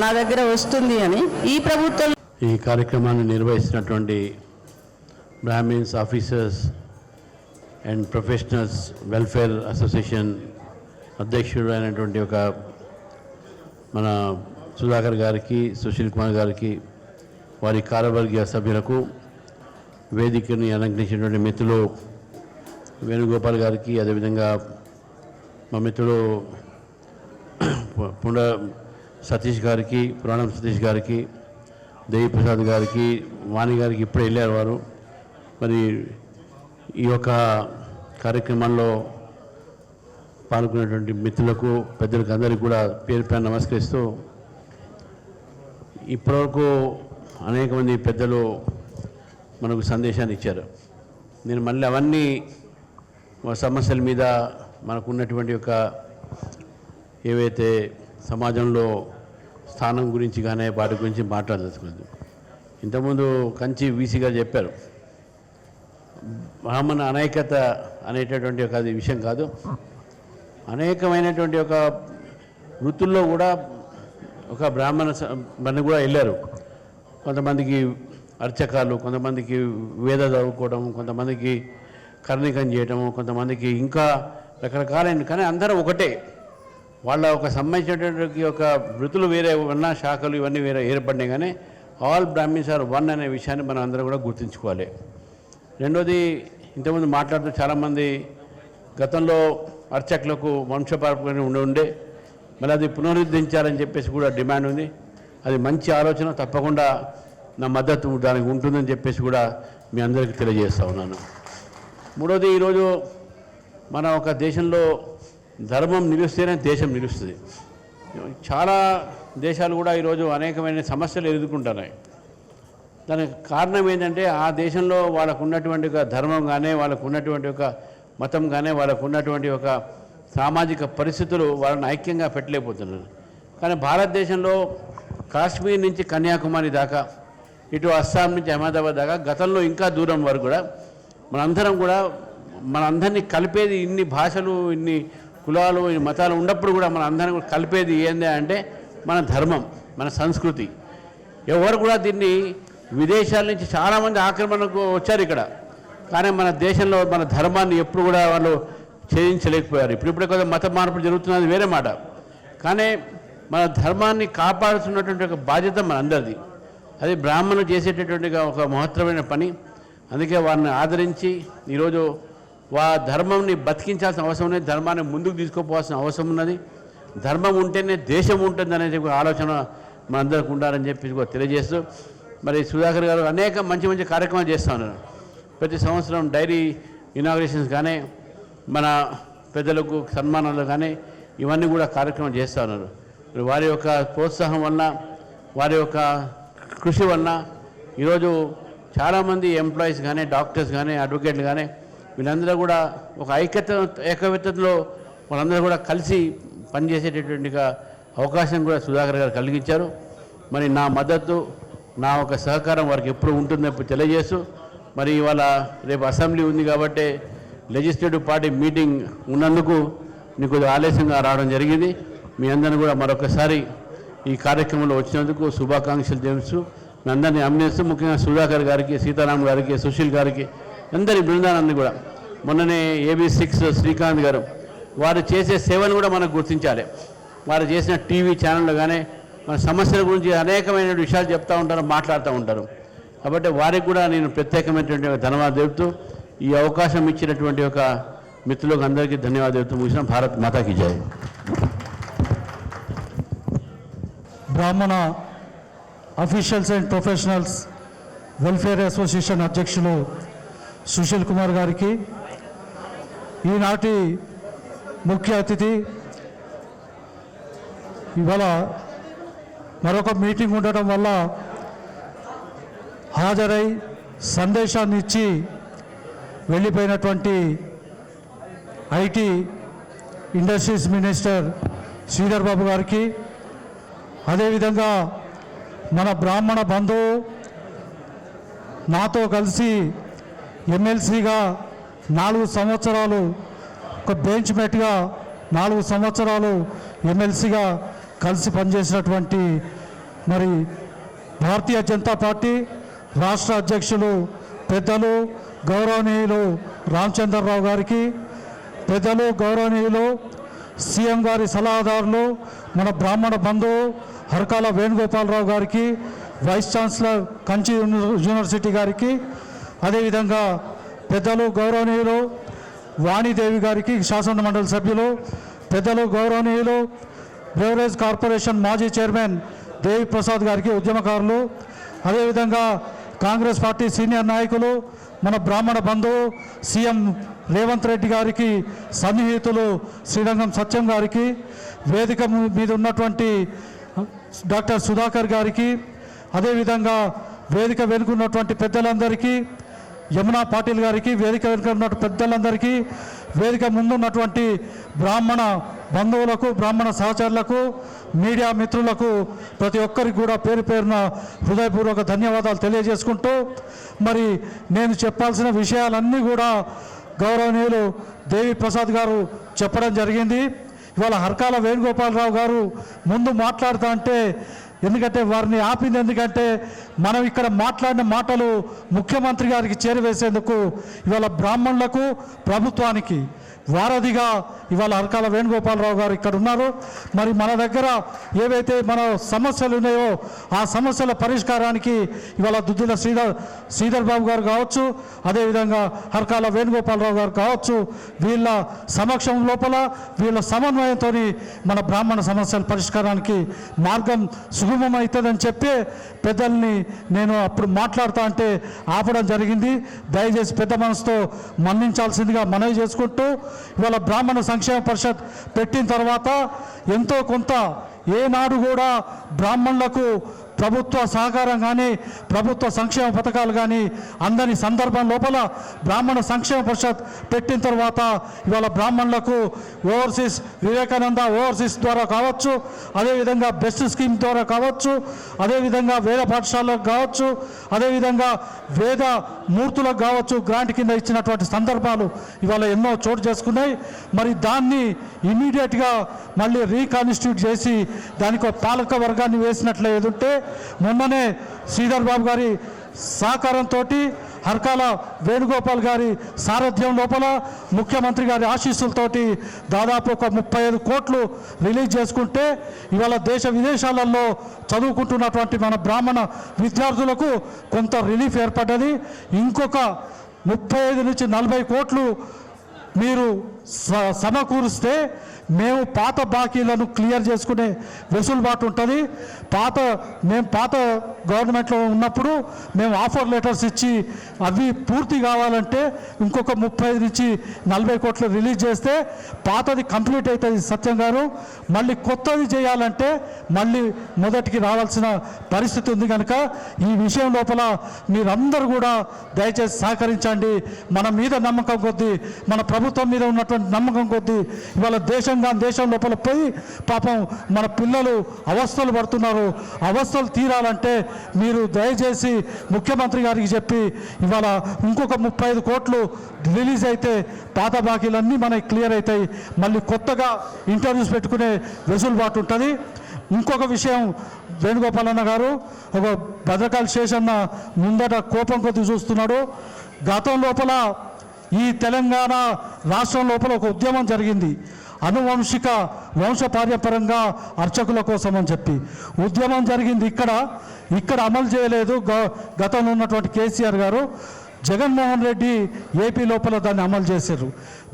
నా దగ్గర వస్తుంది అని. ఈ ప్రభుత్వం ఈ కార్యక్రమాన్ని నిర్వహిస్తున్నటువంటి Brahmins officers and professionals welfare association అధ్యక్షుడు అయినటువంటి ఒక మన సుధాకర్ గారికి, సుశీల్ కుమార్ గారికి, వారి కార్యవర్గీయ సభ్యులకు, వేదికని అలంకరించినటువంటి మిత్రులు వేణుగోపాల్ గారికి, అదేవిధంగా మా మిత్రుడు పుండ సతీష్ గారికి, పురాణం సతీష్ గారికి, దేవిప్రసాద్ గారికి, వాణి గారికి ఇప్పుడే వెళ్ళారు వారు. మరి ఈ యొక్క కార్యక్రమంలో పాల్గొనేటువంటి మిత్రులకు, పెద్దలకు అందరికీ కూడా పేరు పేరు నమస్కరిస్తూ, ఇప్పటివరకు అనేక మంది పెద్దలు మనకు సందేశాన్ని ఇచ్చారు. నేను మళ్ళీ అవన్నీ సమస్యల మీద మనకు ఉన్నటువంటి ఒక ఏవైతే సమాజంలో స్థానం గురించి కానీ వాటి గురించి మాట్లాడదలుచుకున్నది. ఇంతకుముందు కంచి వీసీ గారు చెప్పారు, బ్రాహ్మణ అనైక్యత అనేటటువంటి ఒక అది విషయం కాదు, అనేకమైనటువంటి ఒక వృత్తుల్లో కూడా ఒక బ్రాహ్మణ కూడా వెళ్ళారు. కొంతమందికి అర్చకాలు, కొంతమందికి వేద చదువుకోవడం, కొంతమందికి కర్ణికం చేయటము, కొంతమందికి ఇంకా రకరకాలైన, కానీ అందరూ ఒకటే. వాళ్ళ ఒక సంబంధించినటువంటి ఒక వృత్తులు వేరే ఉన్న శాఖలు ఇవన్నీ వేరే ఏర్పడినాయి, కానీ ఆల్ బ్రాహ్మిన్స్ ఆర్ వన్ అనే విషయాన్ని మనం అందరం కూడా గుర్తుంచుకోవాలి. రెండోది, ఇంతకుముందు మాట్లాడుతూ చాలామంది గతంలో అర్చకులకు వంశపారంపర్యంగా ఉండే మళ్ళీ అది పునరుద్ధరించాలని చెప్పేసి కూడా డిమాండ్ ఉంది. అది మంచి ఆలోచన, తప్పకుండా నా మద్దతు దానికి ఉంటుందని చెప్పేసి కూడా మీ అందరికీ తెలియజేస్తూ ఉన్నాను. మూడోది, ఈరోజు మన ఒక దేశంలో ధర్మం నిలుస్తేనే దేశం నిలుస్తుంది. చాలా దేశాలు కూడా ఈరోజు అనేకమైన సమస్యలు ఎదుర్కొంటున్నాయి. దానికి కారణం ఏంటంటే ఆ దేశంలో వాళ్ళకు ఉన్నటువంటి ఒక ధర్మం కానీ, వాళ్ళకు ఉన్నటువంటి ఒక మతం కానీ, వాళ్ళకు ఉన్నటువంటి ఒక సామాజిక పరిస్థితులు వాళ్ళని ఐక్యంగా పెట్టలేకపోతున్నారు. కానీ భారతదేశంలో కాశ్మీర్ నుంచి కన్యాకుమారి దాకా, ఇటు అస్సాం నుంచి అహ్మదాబాద్ దాకా, గతంలో ఇంకా దూరం వరకు కూడా మనందరినీ కలిపేది, ఇన్ని భాషలు, ఇన్ని కులాలు, ఇన్ని మతాలు ఉన్నప్పుడు కూడా మన అందరినీ కూడా కలిపేది ఏంది అంటే మన ధర్మం, మన సంస్కృతి. ఎవరు కూడా దీన్ని, విదేశాల నుంచి చాలామంది ఆక్రమణకు వచ్చారు ఇక్కడ, కానీ మన దేశంలో మన ధర్మాన్ని ఎప్పుడు కూడా వాళ్ళు ఛేదించలేకపోయారు. ఇప్పుడిప్పుడే కొంత మత మార్పులు జరుగుతున్నది వేరే మాట, కానీ మన ధర్మాన్ని కాపాడుతున్నటువంటి ఒక బాధ్యత మన అందరిది. అది బ్రాహ్మణులు చేసేటటువంటి ఒక మహత్తరమైన పని. అందుకే వారిని ఆదరించి ఈరోజు ధర్మంని బతికించాల్సిన అవసరం ఉన్నది, ధర్మాన్ని ముందుకు తీసుకుపోవాల్సిన అవసరం ఉన్నది. ధర్మం ఉంటేనే దేశం ఉంటుంది అనేది ఒక ఆలోచన మనందరికి ఉండాలని చెప్పి కూడా తెలియజేస్తూ, మరి సుధాకర్ గారు అనేక మంచి మంచి కార్యక్రమాలు చేస్తూ ఉన్నారు. ప్రతి సంవత్సరం డైరీ ఇనాగ్రేషన్స్ కానీ, మన పెద్దలకు సన్మానాలు కానీ, ఇవన్నీ కూడా కార్యక్రమం చేస్తూ ఉన్నారు. వారి యొక్క ప్రోత్సాహం వలన, వారి యొక్క కృషి వలన ఈరోజు చాలామంది ఎంప్లాయీస్ కానీ, డాక్టర్స్ కానీ, అడ్వకేట్లు కానీ, వీళ్ళందరూ కూడా ఒక ఏకవేత్తలో వాళ్ళందరూ కూడా కలిసి పనిచేసేటటువంటి అవకాశం కూడా సుధాకర్ గారు కలిగించారు. మరి నా మద్దతు నా ఒక సహకారం వారికి ఎప్పుడు ఉంటుందని తెలియజేస్తూ మరి ఇవాళ రేపు అసెంబ్లీ ఉంది కాబట్టి లెజిస్లేటివ్ పార్టీ మీటింగ్ ఉన్నందుకు నీకు ఆలస్యంగా రావడం జరిగింది. మీ అందరిని కూడా మరొకసారి ఈ కార్యక్రమంలో వచ్చినందుకు శుభాకాంక్షలు తెలుస్తూ మీ అందరినీ అభినందిస్తూ ముఖ్యంగా సుధాకర్ గారికి, సీతారాం గారికి, సుశీల్ గారికి, అందరి బృందాన్ని కూడా మొన్ననే AB6 శ్రీకాంత్ గారు వారు చేసే సేవను కూడా మనకు గుర్తించాలి. వారు చేసిన టీవీ ఛానళ్ళు కానీ మన సమస్యల గురించి అనేకమైన విషయాలు చెప్తూ ఉంటారు, మాట్లాడుతూ ఉంటారు. కాబట్టి వారికి కూడా నేను ప్రత్యేకమైనటువంటి ధన్యవాదాలు తెలుపుతూ ఈ అవకాశం ఇచ్చినటువంటి ఒక మిత్రులకు అందరికీ ధన్యవాదాలు తెలుపుతూ ముగిసిన. భారత్ మాతాకి జై. బ్రాహ్మణ officials and professionals welfare association అధ్యక్షులు సుశీల్ కుమార్ గారికి, ఈనాటి ముఖ్య అతిథి, ఇవాళ మరొక మీటింగ్ ఉండటం వల్ల హాజరై సందేశాన్ని ఇచ్చి వెళ్ళిపోయినటువంటి IT industries minister Sridhar Babu గారికి, అదేవిధంగా మన బ్రాహ్మణ బంధువు నాతో కలిసి ఎమ్మెల్సీగా 4 సంవత్సరాలు, ఒక బెంచ్ మేట్గా 4 సంవత్సరాలు ఎమ్మెల్సీగా కలిసి పనిచేసినటువంటి మరి భారతీయ జనతా పార్టీ రాష్ట్ర అధ్యక్షులు పెద్దలు గౌరవనీయులు రామచంద్రరావు గారికి, పెద్దలు గౌరవనీయులు సీఎం గారి సలహాదారులు మన బ్రాహ్మణ బంధువు హరకాల వేణుగోపాలరావు గారికి, వైస్ ఛాన్సలర్ కంచి యూనివర్సిటీ గారికి, అదేవిధంగా పెద్దలు గౌరవనీయులు వాణిదేవి గారికి, శాసన మండలి సభ్యులు, పెద్దలు గౌరవనీయులు బ్రేవరేజ్ కార్పొరేషన్ మాజీ చైర్మన్ దేవి ప్రసాద్ గారికి, ఉద్యమకారులు, అదేవిధంగా కాంగ్రెస్ పార్టీ సీనియర్ నాయకులు మన బ్రాహ్మణ బంధువు సీఎం రేవంత్ రెడ్డి గారికి సన్నిహితులు శ్రీరంగం సత్యం గారికి, వేదిక మీద ఉన్నటువంటి డాక్టర్ సుధాకర్ గారికి, అదేవిధంగా వేదిక వెనుకున్నటువంటి పెద్దలందరికీ, యమునా పాటిల్ గారికి, వేదిక వెనుక ఉన్న పెద్దలందరికీ, వేదిక ముందున్నటువంటి బ్రాహ్మణ బంధువులకు, బ్రాహ్మణ సహచరులకు, మీడియా మిత్రులకు ప్రతి ఒక్కరికి కూడా పేరు పేరున హృదయపూర్వక ధన్యవాదాలు తెలియజేసుకుంటూ, మరి నేను చెప్పాల్సిన విషయాలన్నీ కూడా గౌరవనీయులు దేవి ప్రసాద్ గారు చెప్పడం జరిగింది. ఇవాళ హరకాల వేణుగోపాలరావు గారు ముందు మాట్లాడుతూ అంటే, ఎందుకంటే వారిని ఆపింది ఎందుకంటే మనం ఇక్కడ మాట్లాడిన మాటలు ముఖ్యమంత్రి గారికి చేరవేసేందుకు ఇవాళ బ్రాహ్మణులకు, ప్రభుత్వానికి వారధిగా ఇవాళ హరకాల వేణుగోపాలరావు గారు ఇక్కడ ఉన్నారు. మరి మన దగ్గర ఏవైతే మన సమస్యలు ఉన్నాయో ఆ సమస్యల పరిష్కారానికి ఇవాళ దుద్దిల శ్రీధర్ బాబు గారు కావచ్చు, అదేవిధంగా హరకాల వేణుగోపాలరావు గారు కావచ్చు, వీళ్ళ సమక్షం లోపల వీళ్ళ సమన్వయంతో మన బ్రాహ్మణ సమస్యల పరిష్కారానికి మార్గం సుగమం అవుతుందని చెప్పి పెద్దల్ని నేను అప్పుడు మాట్లాడుతూ అంటే ఆపడం జరిగింది. దయచేసి పెద్ద మనసుతో మన్నించాల్సిందిగా మనవి చేసుకుంటూ, ఇవాళ బ్రాహ్మణ సంక్షేమ పరిషత్ పెట్టిన తర్వాత ఎంతో కొంత ఏనాడు కూడా బ్రాహ్మణులకు ప్రభుత్వ సహకారం కానీ ప్రభుత్వ సంక్షేమ పథకాలు కానీ అందని సందర్భం లోపల బ్రాహ్మణ సంక్షేమ పరిషత్ పెట్టిన తర్వాత ఇవాళ బ్రాహ్మణులకు ఓవర్సీస్ వివేకానంద ఓవర్సీస్ ద్వారా కావచ్చు, అదేవిధంగా బెస్ట్ స్కీమ్ ద్వారా కావచ్చు, అదేవిధంగా వేద పాఠశాలకు కావచ్చు, అదేవిధంగా వేద మూర్తులకు కావచ్చు గ్రాంట్ కింద ఇచ్చినటువంటి సందర్భాలు ఇవాళ ఎన్నో చోటు చేసుకున్నాయి. మరి దాన్ని ఇమీడియట్గా మళ్ళీ రీకాన్స్టిట్యూట్ చేసి దానికి ఒక పాలక వర్గాన్ని వేసినట్లే ఏదుంటే మొన్ననే శ్రీధర్ బాబు గారి సహకారంతో హరకాల వేణుగోపాల్ గారి సారథ్యం లోపల ముఖ్యమంత్రి గారి ఆశీస్సులతోటి దాదాపు ఒక 35 కోట్లు రిలీజ్ చేసుకుంటే ఇవాళ దేశ విదేశాలలో చదువుకుంటున్నటువంటి మన బ్రాహ్మణ విద్యార్థులకు కొంత రిలీఫ్ ఏర్పడ్డది. ఇంకొక 35 నుంచి 40 కోట్లు మీరు సమకూరిస్తే మేము పాత బాకీలను క్లియర్ చేసుకునే వెసులుబాటు ఉంటుంది. మేము పాత గవర్నమెంట్లో ఉన్నప్పుడు మేము ఆఫర్ లెటర్స్ ఇచ్చి అవి పూర్తి కావాలంటే ఇంకొక 35 నుంచి 40 కోట్లు రిలీజ్ చేస్తే పాతది కంప్లీట్ అవుతుంది సత్యం గారు. మళ్ళీ కొత్తది చేయాలంటే మళ్ళీ మొదటికి రావాల్సిన పరిస్థితి ఉంది కనుక ఈ విషయం లోపల మీరందరూ కూడా దయచేసి సహకరించండి. మన మీద నమ్మకం కొద్దీ, మన ప్రభుత్వం మీద ఉన్నటువంటి నమ్మకం కొద్దీ ఇవాళ దేశం తెలంగాణ దేశం లోపల పోయి పాపం మన పిల్లలు అవస్థలు పడుతున్నారు. అవస్థలు తీరాలంటే మీరు దయచేసి ముఖ్యమంత్రి గారికి చెప్పి ఇవాళ ఇంకొక 35 కోట్లు రిలీజ్ అయితే పాత బాకీలన్నీ మనకి క్లియర్ అవుతాయి. మళ్ళీ కొత్తగా ఇంటర్వ్యూస్ పెట్టుకునే వెసులుబాటు ఉంటుంది. ఇంకొక విషయం, వేణుగోపాలన్న గారు ఒక భద్రకాళి శేషన్న ముందట కోపం కొద్ది చూస్తున్నాడు. గతం లోపల ఈ తెలంగాణ రాష్ట్రం లోపల ఒక ఉద్యమం జరిగింది, అనువంశిక వంశపార్యపరంగా అర్చకుల కోసం అని చెప్పి ఉద్యమం జరిగింది. ఇక్కడ అమలు చేయలేదు గతంలో ఉన్నటువంటి కేసీఆర్ గారు. జగన్మోహన్ రెడ్డి ఏపీ లోపల దాన్ని అమలు చేశారు.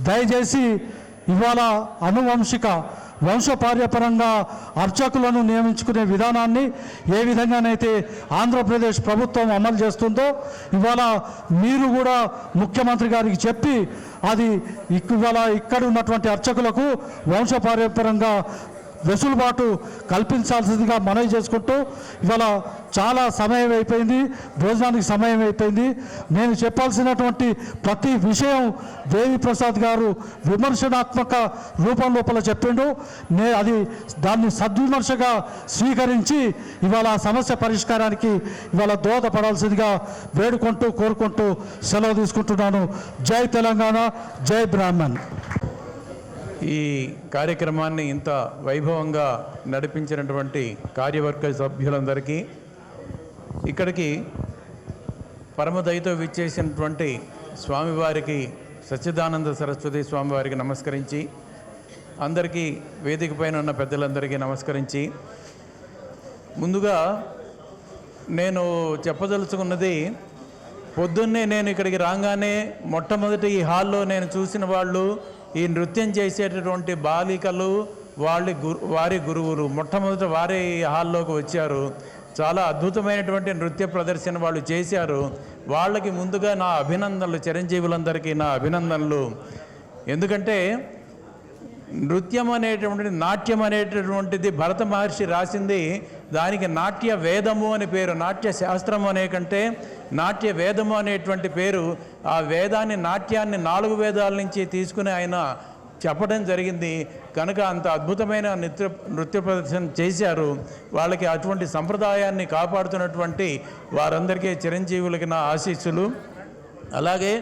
దయచేసి ఇవాళ అనువంశిక వంశపార్యపరంగా అర్చకులను నియమించుకునే విధానాన్ని ఏ విధంగానైతే ఆంధ్రప్రదేశ్ ప్రభుత్వం అమలు చేస్తుందో ఇవాళ మీరు కూడా ముఖ్యమంత్రి గారికి చెప్పి అది ఇవాళ ఇక్కడ ఉన్నటువంటి అర్చకులకు వంశపార్యపరంగా వెసులుబాటు కల్పించాల్సిందిగా మనవి చేసుకుంటూ ఇవాళ చాలా సమయం అయిపోయింది, భోజనానికి సమయం అయిపోయింది. నేను చెప్పాల్సినటువంటి ప్రతి విషయం దేవి ప్రసాద్ గారు విమర్శనాత్మక రూపం లోపల చెప్పిండు. దాన్ని సద్విమర్శగా స్వీకరించి ఇవాళ సమస్య పరిష్కారానికి ఇవాళ దోహదపడాల్సిందిగా వేడుకుంటూ కోరుకుంటూ సెలవు తీసుకుంటున్నాను. జై తెలంగాణ, జై బ్రాహ్మణ్. ఈ కార్యక్రమాన్ని ఇంత వైభవంగా నడిపించినటువంటి కార్యవర్గ సభ్యులందరికీ, ఇక్కడికి పరమదయతో విచ్చేసినటువంటి స్వామివారికి, సచ్చిదానంద సరస్వతి స్వామివారికి నమస్కరించి, అందరికీ వేదిక పైన ఉన్న పెద్దలందరికీ నమస్కరించి, ముందుగా నేను చెప్పదలుచుకున్నది, పొద్దున్నే నేను ఇక్కడికి రాగానే మొట్టమొదటి ఈ హాల్లో నేను చూసిన వాళ్ళు ఈ నృత్యం చేసేటటువంటి బాలికలు, వారి గురువులు మొట్టమొదట వారే ఈ హాల్లోకి వచ్చారు. చాలా అద్భుతమైనటువంటి నృత్య ప్రదర్శన వాళ్ళు చేశారు. వాళ్ళకి ముందుగా నా అభినందనలు, చిరంజీవులందరికీ నా అభినందనలు. ఎందుకంటే నృత్యం అనేటువంటిది, నాట్యం అనేటటువంటిది భరత మహర్షి రాసింది. దానికి నాట్య వేదము అని పేరు. నాట్య శాస్త్రము అనే కంటే నాట్య వేదము అనేటువంటి పేరు. ఆ వేదాన్ని, నాట్యాన్ని 4 వేదాల నుంచి తీసుకుని ఆయన చెప్పడం జరిగింది. కనుక అంత అద్భుతమైన నృత్య ప్రదర్శన చేశారు. వాళ్ళకి అటువంటి సంప్రదాయాన్ని కాపాడుతున్నటువంటి వారందరికీ చిరంజీవులకి నా ఆశీస్సులు. అలాగే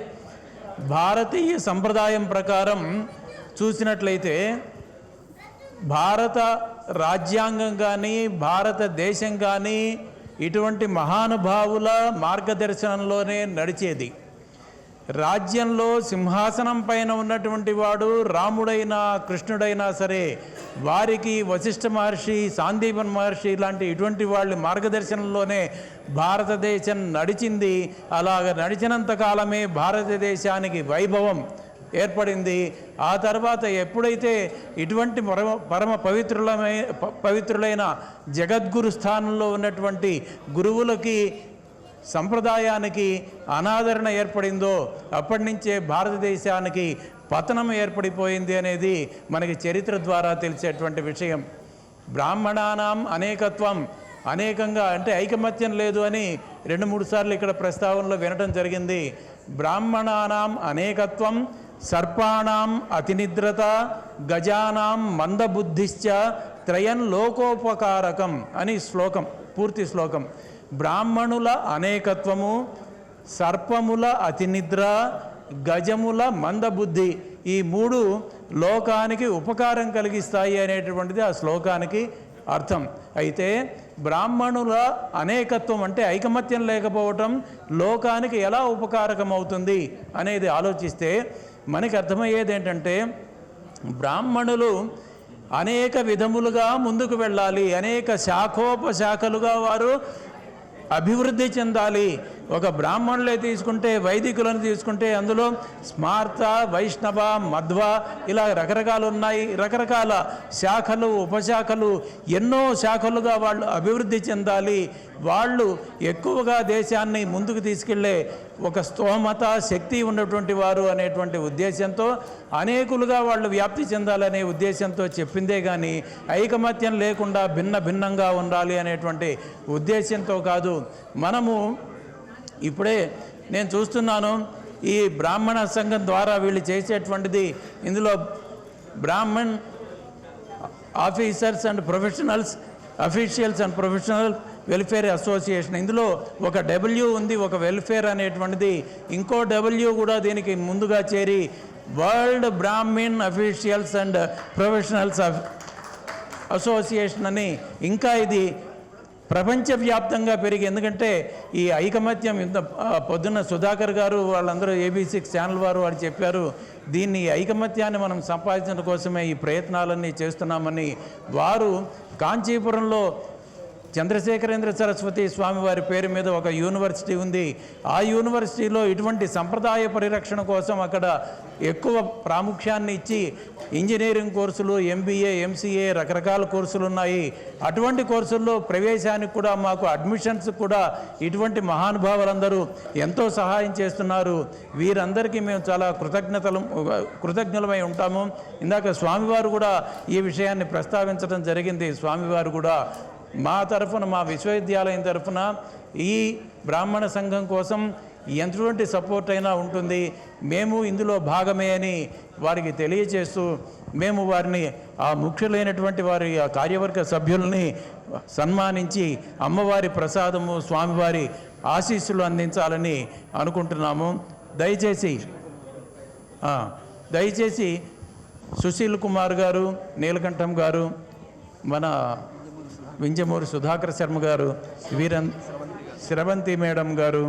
భారతీయ సంప్రదాయం ప్రకారం చూసినట్లయితే భారత రాజ్యాంగం కానీ, భారతదేశం కానీ ఇటువంటి మహానుభావుల మార్గదర్శనంలోనే నడిచేది. రాజ్యంలో సింహాసనం పైన ఉన్నటువంటి వాడు రాముడైనా కృష్ణుడైనా సరే, వారికి వశిష్ఠ మహర్షి, సాందీపన్ మహర్షి ఇటువంటి వాళ్ళ మార్గదర్శనంలోనే భారతదేశం నడిచింది. అలాగ నడిచినంత కాలమే భారతదేశానికి వైభవం ఏర్పడింది. ఆ తర్వాత ఎప్పుడైతే ఇటువంటి పరమ పవిత్రులైన జగద్గురు స్థానంలో ఉన్నటువంటి గురువులకి, సంప్రదాయానికి అనాదరణ ఏర్పడిందో అప్పటి నుంచే భారతదేశానికి పతనం ఏర్పడిపోయింది అనేది మనకి చరిత్ర ద్వారా తెలిసేటువంటి విషయం. బ్రాహ్మణానాం అనేకత్వం, అనేకంగా అంటే ఐకమత్యం లేదు అని 2-3 సార్లు ఇక్కడ ప్రస్తావనలో వినటం జరిగింది. బ్రాహ్మణానాం అనేకత్వం, సర్పాణాం అతినిద్రత, గజానాం మందబుద్ధిశ్చ, త్రయం లోకోపకారకం అని శ్లోకం, పూర్తి శ్లోకం. బ్రాహ్మణుల అనేకత్వము, సర్పముల అతినిద్ర, గజముల మందబుద్ధి, ఈ 3 లోకానికి ఉపకారం కలిగిస్తాయి అనేటువంటిది ఆ శ్లోకానికి అర్థం. అయితే బ్రాహ్మణుల అనేకత్వం అంటే ఐకమత్యం లేకపోవటం లోకానికి ఎలా ఉపకారకం అవుతుంది అనేది ఆలోచిస్తే మనకి అర్థమయ్యేది ఏంటంటే, బ్రాహ్మణులు అనేక విధములుగా ముందుకు వెళ్ళాలి, అనేక శాఖోపశాఖలుగా వారు అభివృద్ధి చెందాలి. ఒక బ్రాహ్మణులే తీసుకుంటే, వైదికులను తీసుకుంటే అందులో స్మార్త, వైష్ణవ, మధ్వ ఇలా రకరకాలు ఉన్నాయి. రకరకాల శాఖలు, ఉపశాఖలు, ఎన్నో శాఖలుగా వాళ్ళు అభివృద్ధి చెందాలి. వాళ్ళు ఎక్కువగా దేశాన్ని ముందుకు తీసుకెళ్లే ఒక స్తోమత, శక్తి ఉన్నటువంటి వారు అనేటువంటి ఉద్దేశంతో, అనేకులుగా వాళ్ళు వ్యాప్తి చెందాలనే ఉద్దేశంతో చెప్పిందే కానీ ఐకమత్యం లేకుండా భిన్నంగా ఉండాలి అనేటువంటి ఉద్దేశంతో కాదు. మనము ఇప్పుడే నేను చూస్తున్నాను, ఈ బ్రాహ్మణ సంఘం ద్వారా వీళ్ళు చేసేటువంటిది, ఇందులో Brahmin officers and professionals officials and professional welfare association. ఇందులో ఒక డబ్ల్యూ ఉంది, ఒక వెల్ఫేర్ అనేటువంటిది, ఇంకో డబ్ల్యూ కూడా దీనికి ముందుగా చేరి world Brahmin officials and professionals association అని ఇంకా ఇది ప్రపంచవ్యాప్తంగా పెరిగి, ఎందుకంటే ఈ ఐకమత్యం ఇంత పొద్దున్న సుధాకర్ గారు వాళ్ళందరూ ABC ఛానల్ వారు చెప్పారు, దీన్ని ఐకమత్యాన్ని మనం సంపాదించడం కోసమే ఈ ప్రయత్నాలన్నీ చేస్తున్నామని. వారు కాంచీపురంలో చంద్రశేఖరేంద్ర సరస్వతి స్వామి వారి పేరు మీద ఒక యూనివర్సిటీ ఉంది. ఆ యూనివర్సిటీలో ఇటువంటి సంప్రదాయ పరిరక్షణ కోసం అక్కడ ఎక్కువ ప్రాముఖ్యాన్ని ఇచ్చి ఇంజనీరింగ్ కోర్సులు, MBA, MCA రకరకాల కోర్సులు ఉన్నాయి. అటువంటి కోర్సుల్లో ప్రవేశానికి కూడా మాకు అడ్మిషన్స్ కూడా ఇటువంటి మహానుభావులందరూ ఎంతో సహాయం చేస్తున్నారు. వీరందరికీ మేము చాలా కృతజ్ఞులమై ఉంటాము. ఇందాక స్వామివారు కూడా ఈ విషయాన్ని ప్రస్తావించడం జరిగింది. స్వామివారు కూడా మా తరఫున, మా విశ్వవిద్యాలయం తరఫున ఈ బ్రాహ్మణ సంఘం కోసం ఎటువంటి సపోర్ట్ అయినా ఉంటుంది, మేము ఇందులో భాగమే అని వారికి తెలియచేస్తూ, మేము వారిని ఆ ముఖ్యులైనటువంటి వారి ఆ కార్యవర్గ సభ్యుల్ని సన్మానించి అమ్మవారి ప్రసాదము, స్వామివారి ఆశీస్సులు అందించాలని అనుకుంటున్నాము. దయచేసి సుశీల్ కుమార్ గారు, నీలకంఠం గారు, మన వింజమూరి సుధాకర్ శర్మ గారు, శరవంతి మేడం గారు,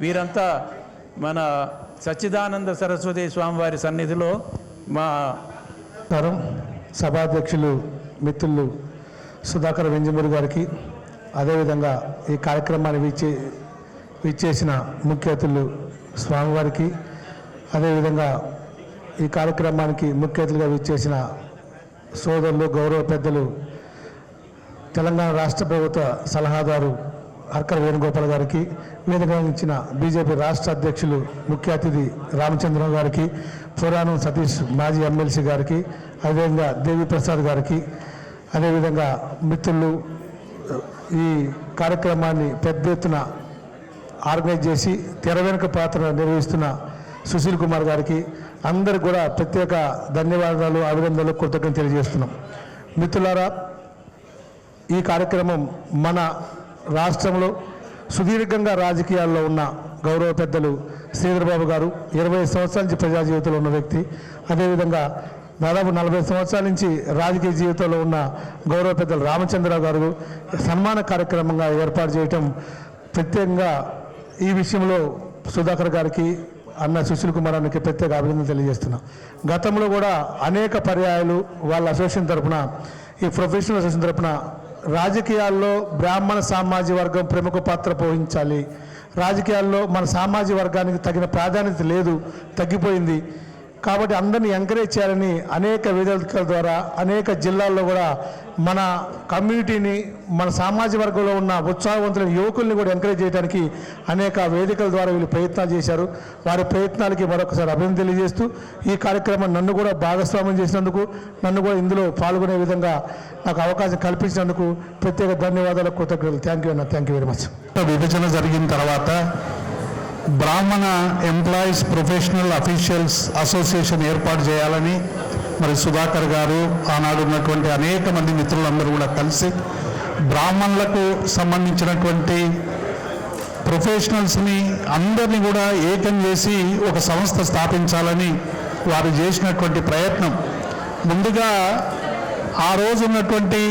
వీరంతా మన సచ్చిదానంద సరస్వతి స్వామివారి సన్నిధిలో మా సభాధ్యక్షులు మిత్రులు సుధాకర్ వింజమూరి గారికి, అదేవిధంగా ఈ కార్యక్రమాన్ని విచ్చేసిన ముఖ్య అతిథులు స్వామివారికి, అదేవిధంగా ఈ కార్యక్రమానికి ముఖ్య అతిథులుగా విచ్చేసిన సోదరులు, గౌరవ పెద్దలు, తెలంగాణ రాష్ట్ర ప్రభుత్వ సలహాదారు హర్కర్ వేణుగోపాల్ గారికి, వేదిక ఇచ్చిన బీజేపీ రాష్ట్ర అధ్యక్షులు ముఖ్య అతిథి రామచంద్రరావు గారికి, పురాణం సతీష్ మాజీ ఎమ్మెల్సీ గారికి, అదేవిధంగా దేవిప్రసాద్ గారికి, అదేవిధంగా మిత్రులు ఈ కార్యక్రమాన్ని పెద్ద ఎత్తున ఆర్గనైజ్ చేసి తెర వెనుక పాత్ర నిర్వహిస్తున్న సుశీల్ కుమార్ గారికి అందరికి కూడా ప్రత్యేక ధన్యవాదాలు, అభినందనలు, కృతజ్ఞతలు తెలియజేస్తున్నాం. మిత్రులారా, ఈ కార్యక్రమం మన రాష్ట్రంలో సుదీర్ఘంగా రాజకీయాల్లో ఉన్న గౌరవ పెద్దలు శ్రీధర్బాబు గారు 20 సంవత్సరాల నుంచి ప్రజా జీవితంలో ఉన్న వ్యక్తి, అదేవిధంగా దాదాపు 40 సంవత్సరాల నుంచి రాజకీయ జీవితంలో ఉన్న గౌరవ పెద్దలు రామచంద్రరావు గారు సన్మాన కార్యక్రమంగా ఏర్పాటు చేయటం, ప్రత్యేకంగా ఈ విషయంలో సుధాకర్ గారికి, అన్న సుశీల్ కుమార్ అన్నకి ప్రత్యేక అభినందన తెలియజేస్తున్నాం. గతంలో కూడా అనేక పర్యాయాలు వాళ్ళ అసోసియేషన్ తరఫున, ఈ ప్రొఫెషనల్ అసోసియేషన్ తరఫున రాజకీయాల్లో బ్రాహ్మణ సామాజిక వర్గం ప్రముఖ పాత్ర పోషించాలి, రాజకీయాల్లో మన సామాజిక వర్గానికి తగిన ప్రాధాన్యత లేదు, తగ్గిపోయింది, కాబట్టి అందరినీ ఎంకరేజ్ చేయాలని అనేక వేదికల ద్వారా అనేక జిల్లాల్లో కూడా మన కమ్యూనిటీని, మన సామాజిక వర్గంలో ఉన్న ఉత్సాహవంతులైన యువకుల్ని కూడా ఎంకరేజ్ చేయడానికి అనేక వేదికల ద్వారా వీళ్ళు ప్రయత్నాలు చేశారు. వారి ప్రయత్నాలకి మరొకసారి అభినందన తెలియజేస్తూ, ఈ కార్యక్రమం నన్ను కూడా భాగస్వామ్యం చేసినందుకు, నన్ను కూడా ఇందులో పాల్గొనే విధంగా నాకు అవకాశం కల్పించినందుకు ప్రత్యేక ధన్యవాదాలు, కృతజ్ఞతలు. Thank you very much. విభజన జరిగిన తర్వాత బ్రాహ్మణ ఎంప్లాయీస్ ప్రొఫెషనల్ అఫీషియల్స్ అసోసియేషన్ ఏర్పాటు చేయాలని మరి సుధాకర్ గారు, ఆనాడు ఉన్నటువంటి అనేక మంది మిత్రులందరూ కూడా కలిసి బ్రాహ్మణులకు సంబంధించినటువంటి ప్రొఫెషనల్స్ని అందరినీ కూడా ఏకం చేసి ఒక సంస్థ స్థాపించాలని వారు చేసినటువంటి ప్రయత్నం, ముందుగా ఆ రోజు ఉన్నటువంటి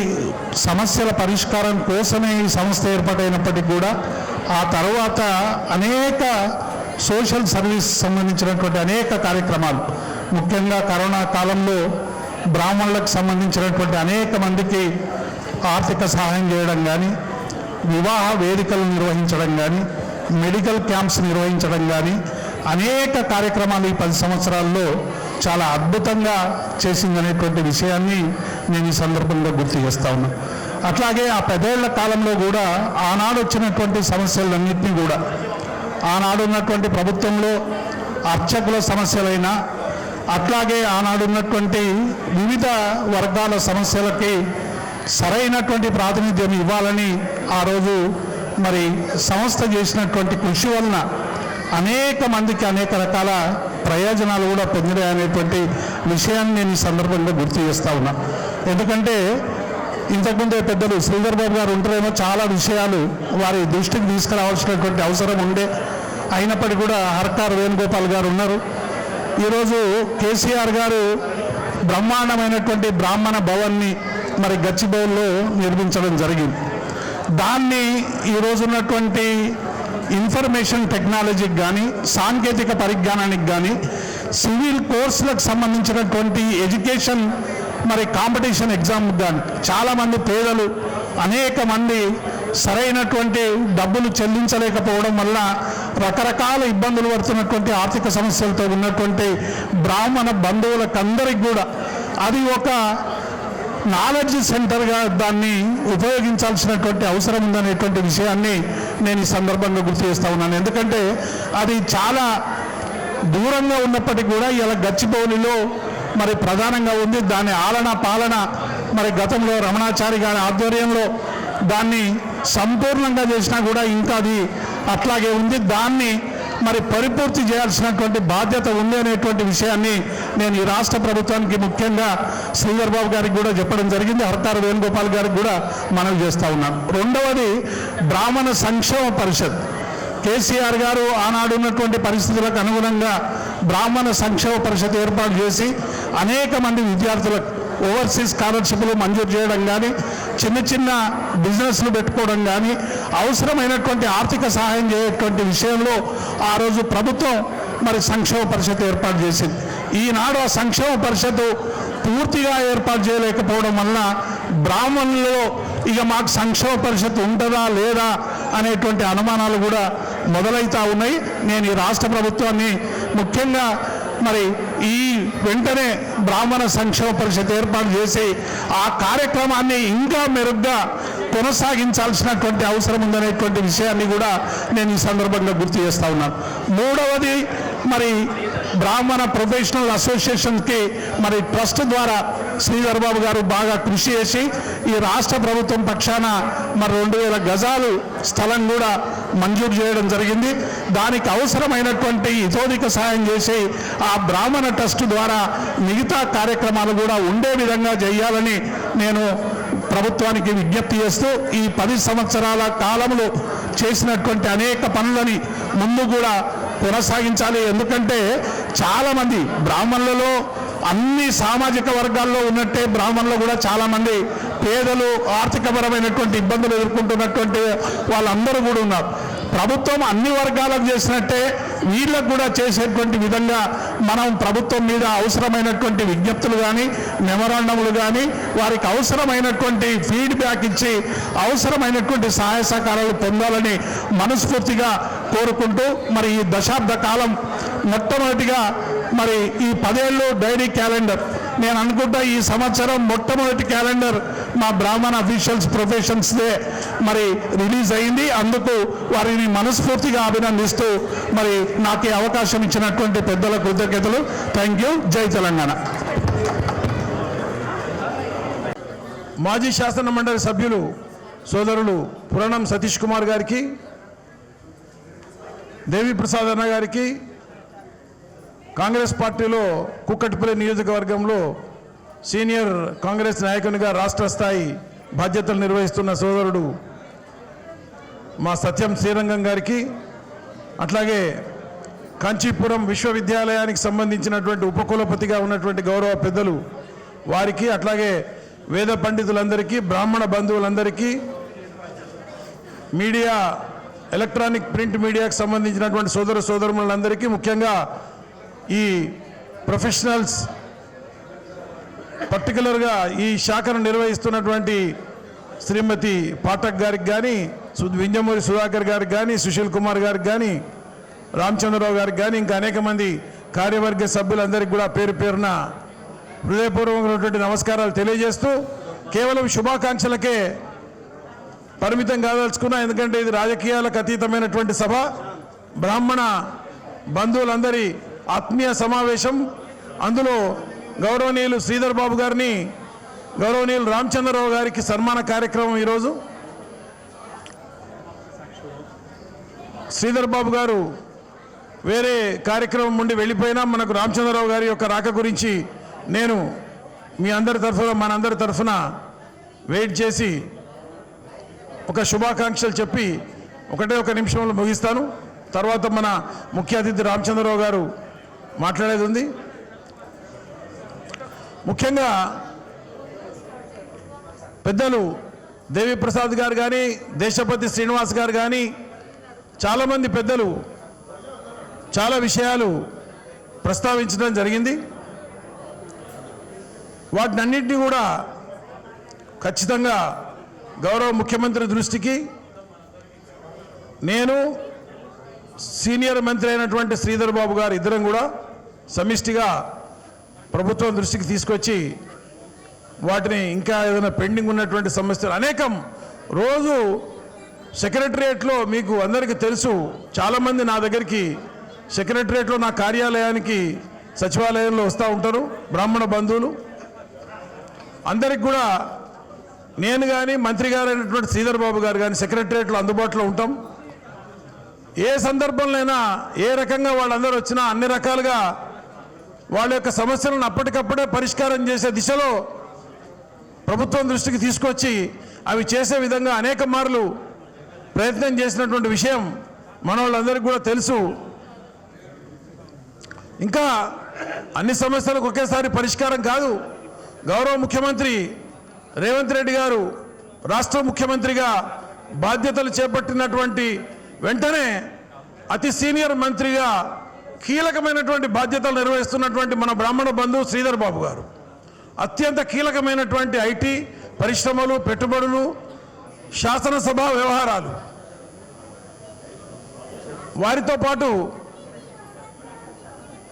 సమస్యల పరిష్కారం కోసమే ఈ సంస్థ ఏర్పాటైనప్పటికీ కూడా ఆ తర్వాత అనేక సోషల్ సర్వీస్ సంబంధించినటువంటి అనేక కార్యక్రమాలు, ముఖ్యంగా కరోనా కాలంలో బ్రాహ్మణులకు సంబంధించినటువంటి అనేక మందికి ఆర్థిక సహాయం చేయడం కానీ, వివాహ వేదికలు నిర్వహించడం కానీ, మెడికల్ క్యాంప్స్ నిర్వహించడం కానీ అనేక కార్యక్రమాలు ఈ 10 సంవత్సరాల్లో చాలా అద్భుతంగా చేసిందనేటువంటి విషయాన్ని నేను ఈ సందర్భంగా గుర్తు చేస్తా ఉన్నాను. అట్లాగే ఆ 10 ఏళ్ల కాలంలో కూడా ఆనాడు వచ్చినటువంటి సమస్యలన్నింటినీ కూడా, ఆనాడు ఉన్నటువంటి ప్రభుత్వంలో అర్చకుల సమస్యలైనా, అట్లాగే ఆనాడు ఉన్నటువంటి వివిధ వర్గాల సమస్యలకి సరైనటువంటి ప్రాతినిధ్యం ఇవ్వాలని ఆ రోజు మరి సంస్థ చేసినటువంటి కృషి వలన అనేక మందికి అనేక రకాల ప్రయోజనాలు కూడా పొందినాయనేటువంటి విషయాన్ని నేను ఈ సందర్భంగా గుర్తు చేస్తా ఉన్నా. ఎందుకంటే ఇంతకుముందే పెద్దలు శ్రీధర్ బాబు గారు ఉంటారేమో చాలా విషయాలు వారి దృష్టికి తీసుకురావాల్సినటువంటి అవసరం ఉండే, అయినప్పటికీ కూడా హర్కార్ వేణుగోపాల్ గారు ఉన్నారు. ఈరోజు కేసీఆర్ గారు బ్రహ్మాండమైనటువంటి బ్రాహ్మణ భవన్ని మరి గచ్చిబౌల్లో నిర్మించడం జరిగింది. దాన్ని ఈరోజు ఉన్నటువంటి ఇన్ఫర్మేషన్ టెక్నాలజీకి కానీ సాంకేతిక పరిజ్ఞానానికి కానీ సివిల్ కోర్సులకు సంబంధించినటువంటి ఎడ్యుకేషన్ మరి కాంపిటీషన్ ఎగ్జామ్ కానీ చాలామంది పేదలు అనేక మంది సరైనటువంటి డబ్బులు చెల్లించలేకపోవడం వల్ల రకరకాల ఇబ్బందులు పడుతున్నటువంటి ఆర్థిక సమస్యలతో ఉన్నటువంటి బ్రాహ్మణ బంధువులకందరికి కూడా అది ఒక నాలెడ్జ్ సెంటర్గా దాన్ని ఉపయోగించాల్సినటువంటి అవసరం ఉందనేటువంటి విషయాన్ని నేను ఈ సందర్భంగా గుర్తు చేస్తూ ఉన్నాను. ఎందుకంటే అది చాలా దూరంగా ఉన్నప్పటికీ కూడా ఇలా గచ్చిబౌలిలో మరి ప్రధానంగా ఉంది. దాని ఆలన పాలన మరి గతంలో రమణాచారి గారి ఆధ్వర్యంలో దాన్ని సంపూర్ణంగా చేసినా కూడా ఇంకా అది అట్లాగే ఉంది. దాన్ని మరి పరిపూర్తి చేయాల్సినటువంటి బాధ్యత ఉంది అనేటువంటి విషయాన్ని నేను ఈ రాష్ట్ర ప్రభుత్వానికి ముఖ్యంగా శ్రీధర్ బాబు గారికి కూడా చెప్పడం జరిగింది. హర్కార్ వేణుగోపాల్ గారికి కూడా మనవి చేస్తూ ఉన్నాను. రెండవది బ్రాహ్మణ సంక్షేమ పరిషత్. కేసీఆర్ గారు ఆనాడు ఉన్నటువంటి పరిస్థితులకు అనుగుణంగా బ్రాహ్మణ సంక్షేమ పరిషత్ ఏర్పాటు చేసి అనేక మంది విద్యార్థులకు ఓవర్సీస్ స్కాలర్షిప్లు మంజూరు చేయడం కానీ చిన్న చిన్న బిజినెస్లు పెట్టుకోవడం కానీ అవసరమైనటువంటి ఆర్థిక సహాయం చేయటువంటి విషయంలో ఆ రోజు ప్రభుత్వం మరి సంక్షేమ పరిషత్ ఏర్పాటు చేసింది. ఈనాడు ఆ సంక్షేమ పరిషత్తు పూర్తిగా ఏర్పాటు చేయలేకపోవడం వల్ల బ్రాహ్మణులలో ఇక మాకు సంక్షేమ పరిషత్ ఉంటుందా లేదా అనేటువంటి అనుమానాలు కూడా మొదలవుతూ ఉన్నాయి. నేను ఈ రాష్ట్ర ప్రభుత్వాన్ని ముఖ్యంగా మరి ఈ వెంటనే బ్రాహ్మణ సంక్షేమ పరిషత్ ఏర్పాటు చేసి ఆ కార్యక్రమాన్ని ఇంకా మెరుగ్గా కొనసాగించాల్సినటువంటి అవసరం ఉందనేటువంటి విషయాన్ని కూడా నేను ఈ సందర్భంగా గుర్తు చేస్తూ ఉన్నాను. మూడవది మరి బ్రాహ్మణ ప్రొఫెషనల్ అసోసియేషన్కి మరి ట్రస్ట్ ద్వారా శ్రీధర్ బాబు గారు బాగా కృషి చేసి ఈ రాష్ట్ర ప్రభుత్వం పక్షాన మరి 2000 గజాలు స్థలం కూడా మంజూరు చేయడం జరిగింది. దానికి అవసరమైనటువంటి ఇతోధిక సహాయం చేసి ఆ బ్రాహ్మణ ట్రస్ట్ ద్వారా మిగతా కార్యక్రమాలు కూడా ఉండే విధంగా చేయాలని నేను ప్రభుత్వానికి విజ్ఞప్తి చేస్తూ ఈ 10 సంవత్సరాల కాలంలో చేసినటువంటి అనేక పనులని ముందు కూడా కొనసాగించాలి. ఎందుకంటే చాలామంది బ్రాహ్మణులలో అన్ని సామాజిక వర్గాల్లో ఉన్నట్టే బ్రాహ్మణులు కూడా చాలామంది పేదలు ఆర్థికపరమైనటువంటి ఇబ్బందులు ఎదుర్కొంటున్నటువంటి వాళ్ళందరూ కూడా ఉన్నారు. ప్రభుత్వం అన్ని వర్గాలకు చేసినట్టే వీళ్ళకు కూడా చేసేటువంటి విధంగా మనం ప్రభుత్వం మీద అవసరమైనటువంటి విజ్ఞప్తులు కానీ మెమరాండములు కానీ వారికి అవసరమైనటువంటి ఫీడ్బ్యాక్ ఇచ్చి అవసరమైనటువంటి సహాయ సహకారాలు పొందాలని మనస్ఫూర్తిగా కోరుకుంటూ మరి ఈ దశాబ్ద కాలం మొట్టమొదటిగా మరి ఈ 10 ఏళ్ళు డైరీ క్యాలెండర్ నేను అనుకుంటా ఈ సంవత్సరం మొట్టమొదటి క్యాలెండర్ మా బ్రాహ్మణ అఫీషియల్స్ ప్రొఫెషన్స్ డే మరి రిలీజ్ అయింది. అందుకు వారిని మనస్ఫూర్తిగా అభినందిస్తూ మరి నాకు ఈ అవకాశం ఇచ్చినటువంటి పెద్దల కృతజ్ఞతలు. Thank you. జై తెలంగాణ. మాజీ శాసన మండలి సభ్యులు సోదరులు పురాణం సతీష్ కుమార్ గారికి, దేవిప్రసాద్ అన్న గారికి, కాంగ్రెస్ పార్టీలో కుక్కటిపల్లి నియోజకవర్గంలో సీనియర్ కాంగ్రెస్ నాయకునిగా రాష్ట్ర స్థాయి బాధ్యతలు నిర్వహిస్తున్న సోదరుడు మా సత్యం శ్రీరంగం గారికి, అట్లాగే కాంచీపురం విశ్వవిద్యాలయానికి సంబంధించినటువంటి ఉపకులపతిగా ఉన్నటువంటి గౌరవ పెద్దలు వారికి, అట్లాగే వేద పండితులందరికీ, బ్రాహ్మణ బంధువులందరికీ, మీడియా ఎలక్ట్రానిక్ ప్రింట్ మీడియాకు సంబంధించినటువంటి సోదరులందరికీ, ముఖ్యంగా ఈ ప్రొఫెషనల్స్ పర్టికులర్గా ఈ శాఖను నిర్వహిస్తున్నటువంటి శ్రీమతి పాఠక్ గారికి కానీ, వింజమూరి సుధాకర్ గారికి కానీ, సుశీల్ కుమార్ గారికి కానీ, రామచంద్రరావు గారికి కానీ, ఇంకా అనేక మంది కార్యవర్గ సభ్యులందరికీ కూడా పేరు పేరున హృదయపూర్వకమైనటువంటి నమస్కారాలు తెలియజేస్తూ కేవలం శుభాకాంక్షలకే పరిమితం కాదలుచుకున్నా. ఎందుకంటే ఇది రాజకీయాలకు అతీతమైనటువంటి సభ, బ్రాహ్మణ బంధువులందరి ఆత్మీయ సమావేశం. అందులో గౌరవనీయులు శ్రీధర్ బాబు గారిని, గౌరవనీయులు రామచంద్రరావు గారికి సన్మాన కార్యక్రమం ఈరోజు. శ్రీధర్ బాబు గారు వేరే కార్యక్రమం నుండి వెళ్ళిపోయినా మనకు రామచంద్రరావు గారి యొక్క రాక గురించి నేను మీ అందరి తరఫున మనందరి తరఫున వెయిట్ చేసి ఒక శుభాకాంక్షలు చెప్పి ఒక నిమిషంలో ముగిస్తాను. తర్వాత మన ముఖ్య అతిథి రామచంద్రరావు గారు మాట్లాడేది ఉంది. ముఖ్యంగా పెద్దలు దేవిప్రసాద్ గారు కానీ, దేశపతి శ్రీనివాస్ గారు కానీ, చాలామంది పెద్దలు చాలా విషయాలు ప్రస్తావించడం జరిగింది. వాటినన్నింటినీ కూడా ఖచ్చితంగా గౌరవ ముఖ్యమంత్రి దృష్టికి నేను, సీనియర్ మంత్రి అయినటువంటి శ్రీధర్ బాబు గారు ఇద్దరం కూడా సమిష్టిగా ప్రభుత్వం దృష్టికి తీసుకొచ్చి వాటిని ఇంకా ఏదైనా పెండింగ్ ఉన్నటువంటి సమస్యలు అనేకం రోజు సెక్రటరియట్లో మీకు అందరికీ తెలుసు, చాలామంది నా దగ్గరికి సెక్రటరియట్లో నా కార్యాలయానికి సచివాలయంలో వస్తూ ఉంటారు బ్రాహ్మణ బంధువులు. అందరికి కూడా నేను కానీ మంత్రి గారు అయినటువంటి శ్రీధర్ బాబు గారు కానీ సెక్రటరియట్లో అందుబాటులో ఉంటాం. ఏ సందర్భంలోనైనా ఏ రకంగా వాళ్ళందరూ వచ్చినా అన్ని రకాలుగా వాళ్ళ యొక్క సమస్యలను అప్పటికప్పుడే పరిష్కారం చేసే దిశలో ప్రభుత్వం దృష్టికి తీసుకొచ్చి అవి చేసే విధంగా అనేక మార్లు ప్రయత్నం చేసినటువంటి విషయం మన వాళ్ళందరికీ కూడా తెలుసు. ఇంకా అన్ని సమస్యలకు ఒకేసారి పరిష్కారం కాదు. గౌరవ ముఖ్యమంత్రి రేవంత్ రెడ్డి గారు రాష్ట్ర ముఖ్యమంత్రిగా బాధ్యతలు చేపట్టినటువంటి వెంటనే అతి సీనియర్ మంత్రిగా కీలకమైనటువంటి బాధ్యతలు నిర్వహిస్తున్నటువంటి మన బ్రాహ్మణ బంధువు శ్రీధర్ బాబు గారు అత్యంత కీలకమైనటువంటి ఐటీ పరిశ్రమలు, పెట్టుబడులు, శాసనసభ వ్యవహారాలు వారితో పాటు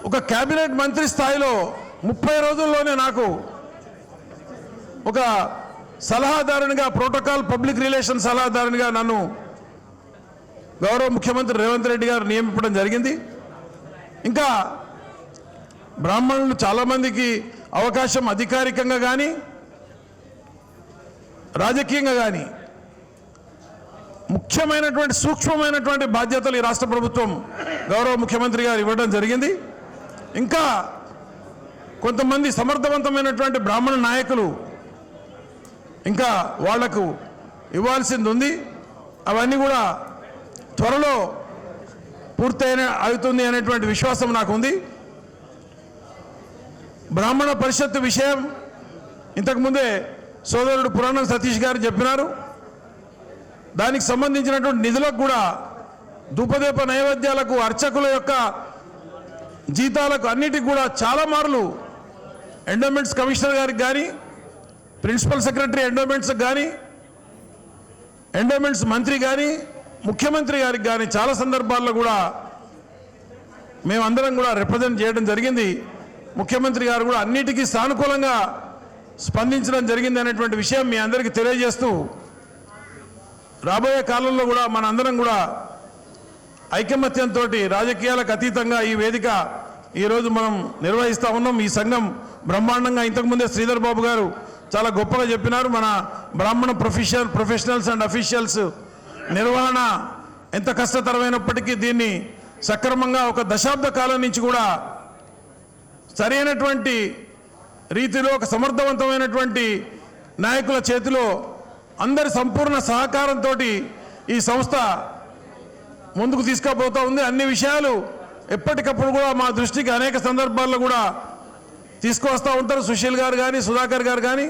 ఒక కేబినెట్ మంత్రి స్థాయిలో 30 రోజుల్లోనే నాకు ఒక సలహాదారునిగా, ప్రోటోకాల్ పబ్లిక్ రిలేషన్ సలహాదారునిగా నన్ను గౌరవ ముఖ్యమంత్రి రేవంత్ రెడ్డి గారు నియమించడం జరిగింది. ఇంకా బ్రాహ్మణులు చాలామందికి అవకాశం అధికారికంగా కానీ రాజకీయంగా కానీ ముఖ్యమైనటువంటి సూక్ష్మమైనటువంటి బాధ్యతలు ఈ రాష్ట్ర ప్రభుత్వం గౌరవ ముఖ్యమంత్రి గారు ఇవ్వడం జరిగింది. ఇంకా కొంతమంది సమర్థవంతమైనటువంటి బ్రాహ్మణ నాయకులు ఇంకా వాళ్లకు ఇవ్వాల్సింది ఉంది. అవన్నీ కూడా త్వరలో అవుతుంది అనేటువంటి విశ్వాసం నాకు ఉంది. బ్రాహ్మణ పరిషత్తు విషయం ఇంతకుముందే సోదరుడు పురాణం సతీష్ గారు చెప్పినారు. దానికి సంబంధించినటువంటి నిధులకు కూడా ధూపదీప నైవేద్యాలకు, అర్చకుల యొక్క జీతాలకు అన్నిటికి కూడా చాలా మార్లు ఎండోమెంట్స్ కమిషనర్ గారికి కానీ, ప్రిన్సిపల్ సెక్రటరీ ఎండోమెంట్స్కి కానీ, ఎండోమెంట్స్ మంత్రి కానీ, ముఖ్యమంత్రి గారికి కానీ చాలా సందర్భాల్లో కూడా మేమందరం కూడా రిప్రజెంట్ చేయడం జరిగింది. ముఖ్యమంత్రి గారు కూడా అన్నిటికీ సానుకూలంగా స్పందించడం జరిగింది అనేటువంటి విషయం మీ అందరికీ తెలియజేస్తూ, రాబోయే కాలంలో కూడా మనందరం కూడా ఐకమత్యంతో రాజకీయాలకు అతీతంగా ఈ వేదిక ఈరోజు మనం నిర్వహిస్తూ ఉన్నాం. ఈ సంఘం బ్రహ్మాండంగా ఇంతకుముందే శ్రీధర్ బాబు గారు చాలా గొప్పగా చెప్పినారు. మన బ్రాహ్మణ ప్రొఫెషనల్స్ అండ్ అఫీషియల్స్ నిర్వహణ ఎంత కష్టతరమైనప్పటికీ దీన్ని సక్రమంగా ఒక దశాబ్ద కాలం నుంచి కూడా సరైనటువంటి రీతిలో ఒక సమర్థవంతమైనటువంటి నాయకుల చేతిలో అందరి సంపూర్ణ సహకారంతో ఈ సంస్థ ముందుకు తీసుకుపోతూ ఉంది. అన్ని విషయాలు ఎప్పటికప్పుడు కూడా మా దృష్టికి అనేక సందర్భాల్లో కూడా తీసుకువస్తూ ఉంటారు. సుశీల్ గారు కానీ, సుధాకర్ గారు కానీ,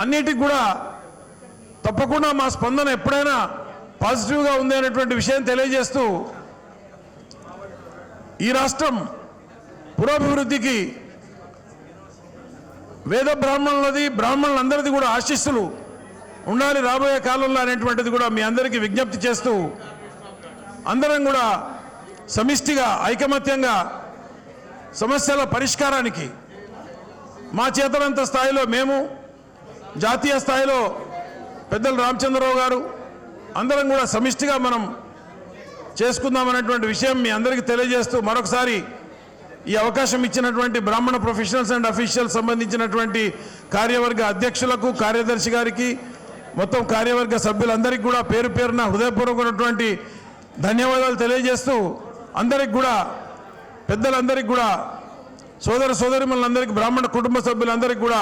అన్నిటికి కూడా తప్పకుండా మా స్పందన ఎప్పుడైనా పాజిటివ్గా ఉంది అనేటువంటి విషయం తెలియజేస్తూ, ఈ రాష్ట్రం పురోభివృద్ధికి వేద బ్రాహ్మణులది, బ్రాహ్మణులందరిది కూడా ఆశీస్సులు ఉండాలి రాబోయే కాలంలో అనేటువంటిది కూడా మీ అందరికీ విజ్ఞప్తి చేస్తూ, అందరం కూడా సమిష్టిగా ఐకమత్యంగా సమస్యల పరిష్కారానికి మా చేతనంత స్థాయిలో మేము, జాతీయ స్థాయిలో పెద్దలు రామచంద్రరావు గారు అందరం కూడా సమిష్టిగా మనం చేసుకుందామనేటువంటి విషయం మీ అందరికీ తెలియజేస్తూ, మరొకసారి ఈ అవకాశం ఇచ్చినటువంటి బ్రాహ్మణ ప్రొఫెషనల్స్ అండ్ అఫీషియల్స్ సంబంధించినటువంటి కార్యవర్గ అధ్యక్షులకు, కార్యదర్శి గారికి, మొత్తం కార్యవర్గ సభ్యులందరికీ కూడా పేరు పేరున హృదయపూర్వకమైనటువంటి ధన్యవాదాలు తెలియజేస్తూ, అందరికి కూడా పెద్దలందరికీ కూడా సోదరిమణులందరికీ, బ్రాహ్మణ కుటుంబ సభ్యులందరికీ కూడా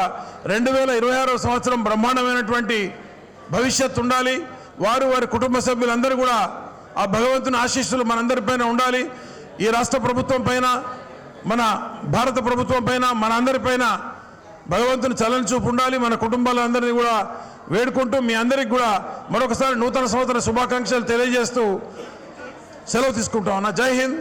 2026 సంవత్సరం బ్రహ్మాండమైనటువంటి భవిష్యత్తు ఉండాలి. వారి కుటుంబ సభ్యులందరూ కూడా ఆ భగవంతుని ఆశీస్సులు మనందరిపైన ఉండాలి. ఈ రాష్ట్ర ప్రభుత్వం పైన, మన భారత ప్రభుత్వం పైన, మన అందరిపైన భగవంతుని చల్లని చూపు ఉండాలి. మన కుటుంబాలందరినీ కూడా వేడుకుంటూ మీ అందరికీ కూడా మరొకసారి నూతన సంవత్సర శుభాకాంక్షలు తెలియజేస్తూ సెలవు తీసుకుంటాం. జై హింద్.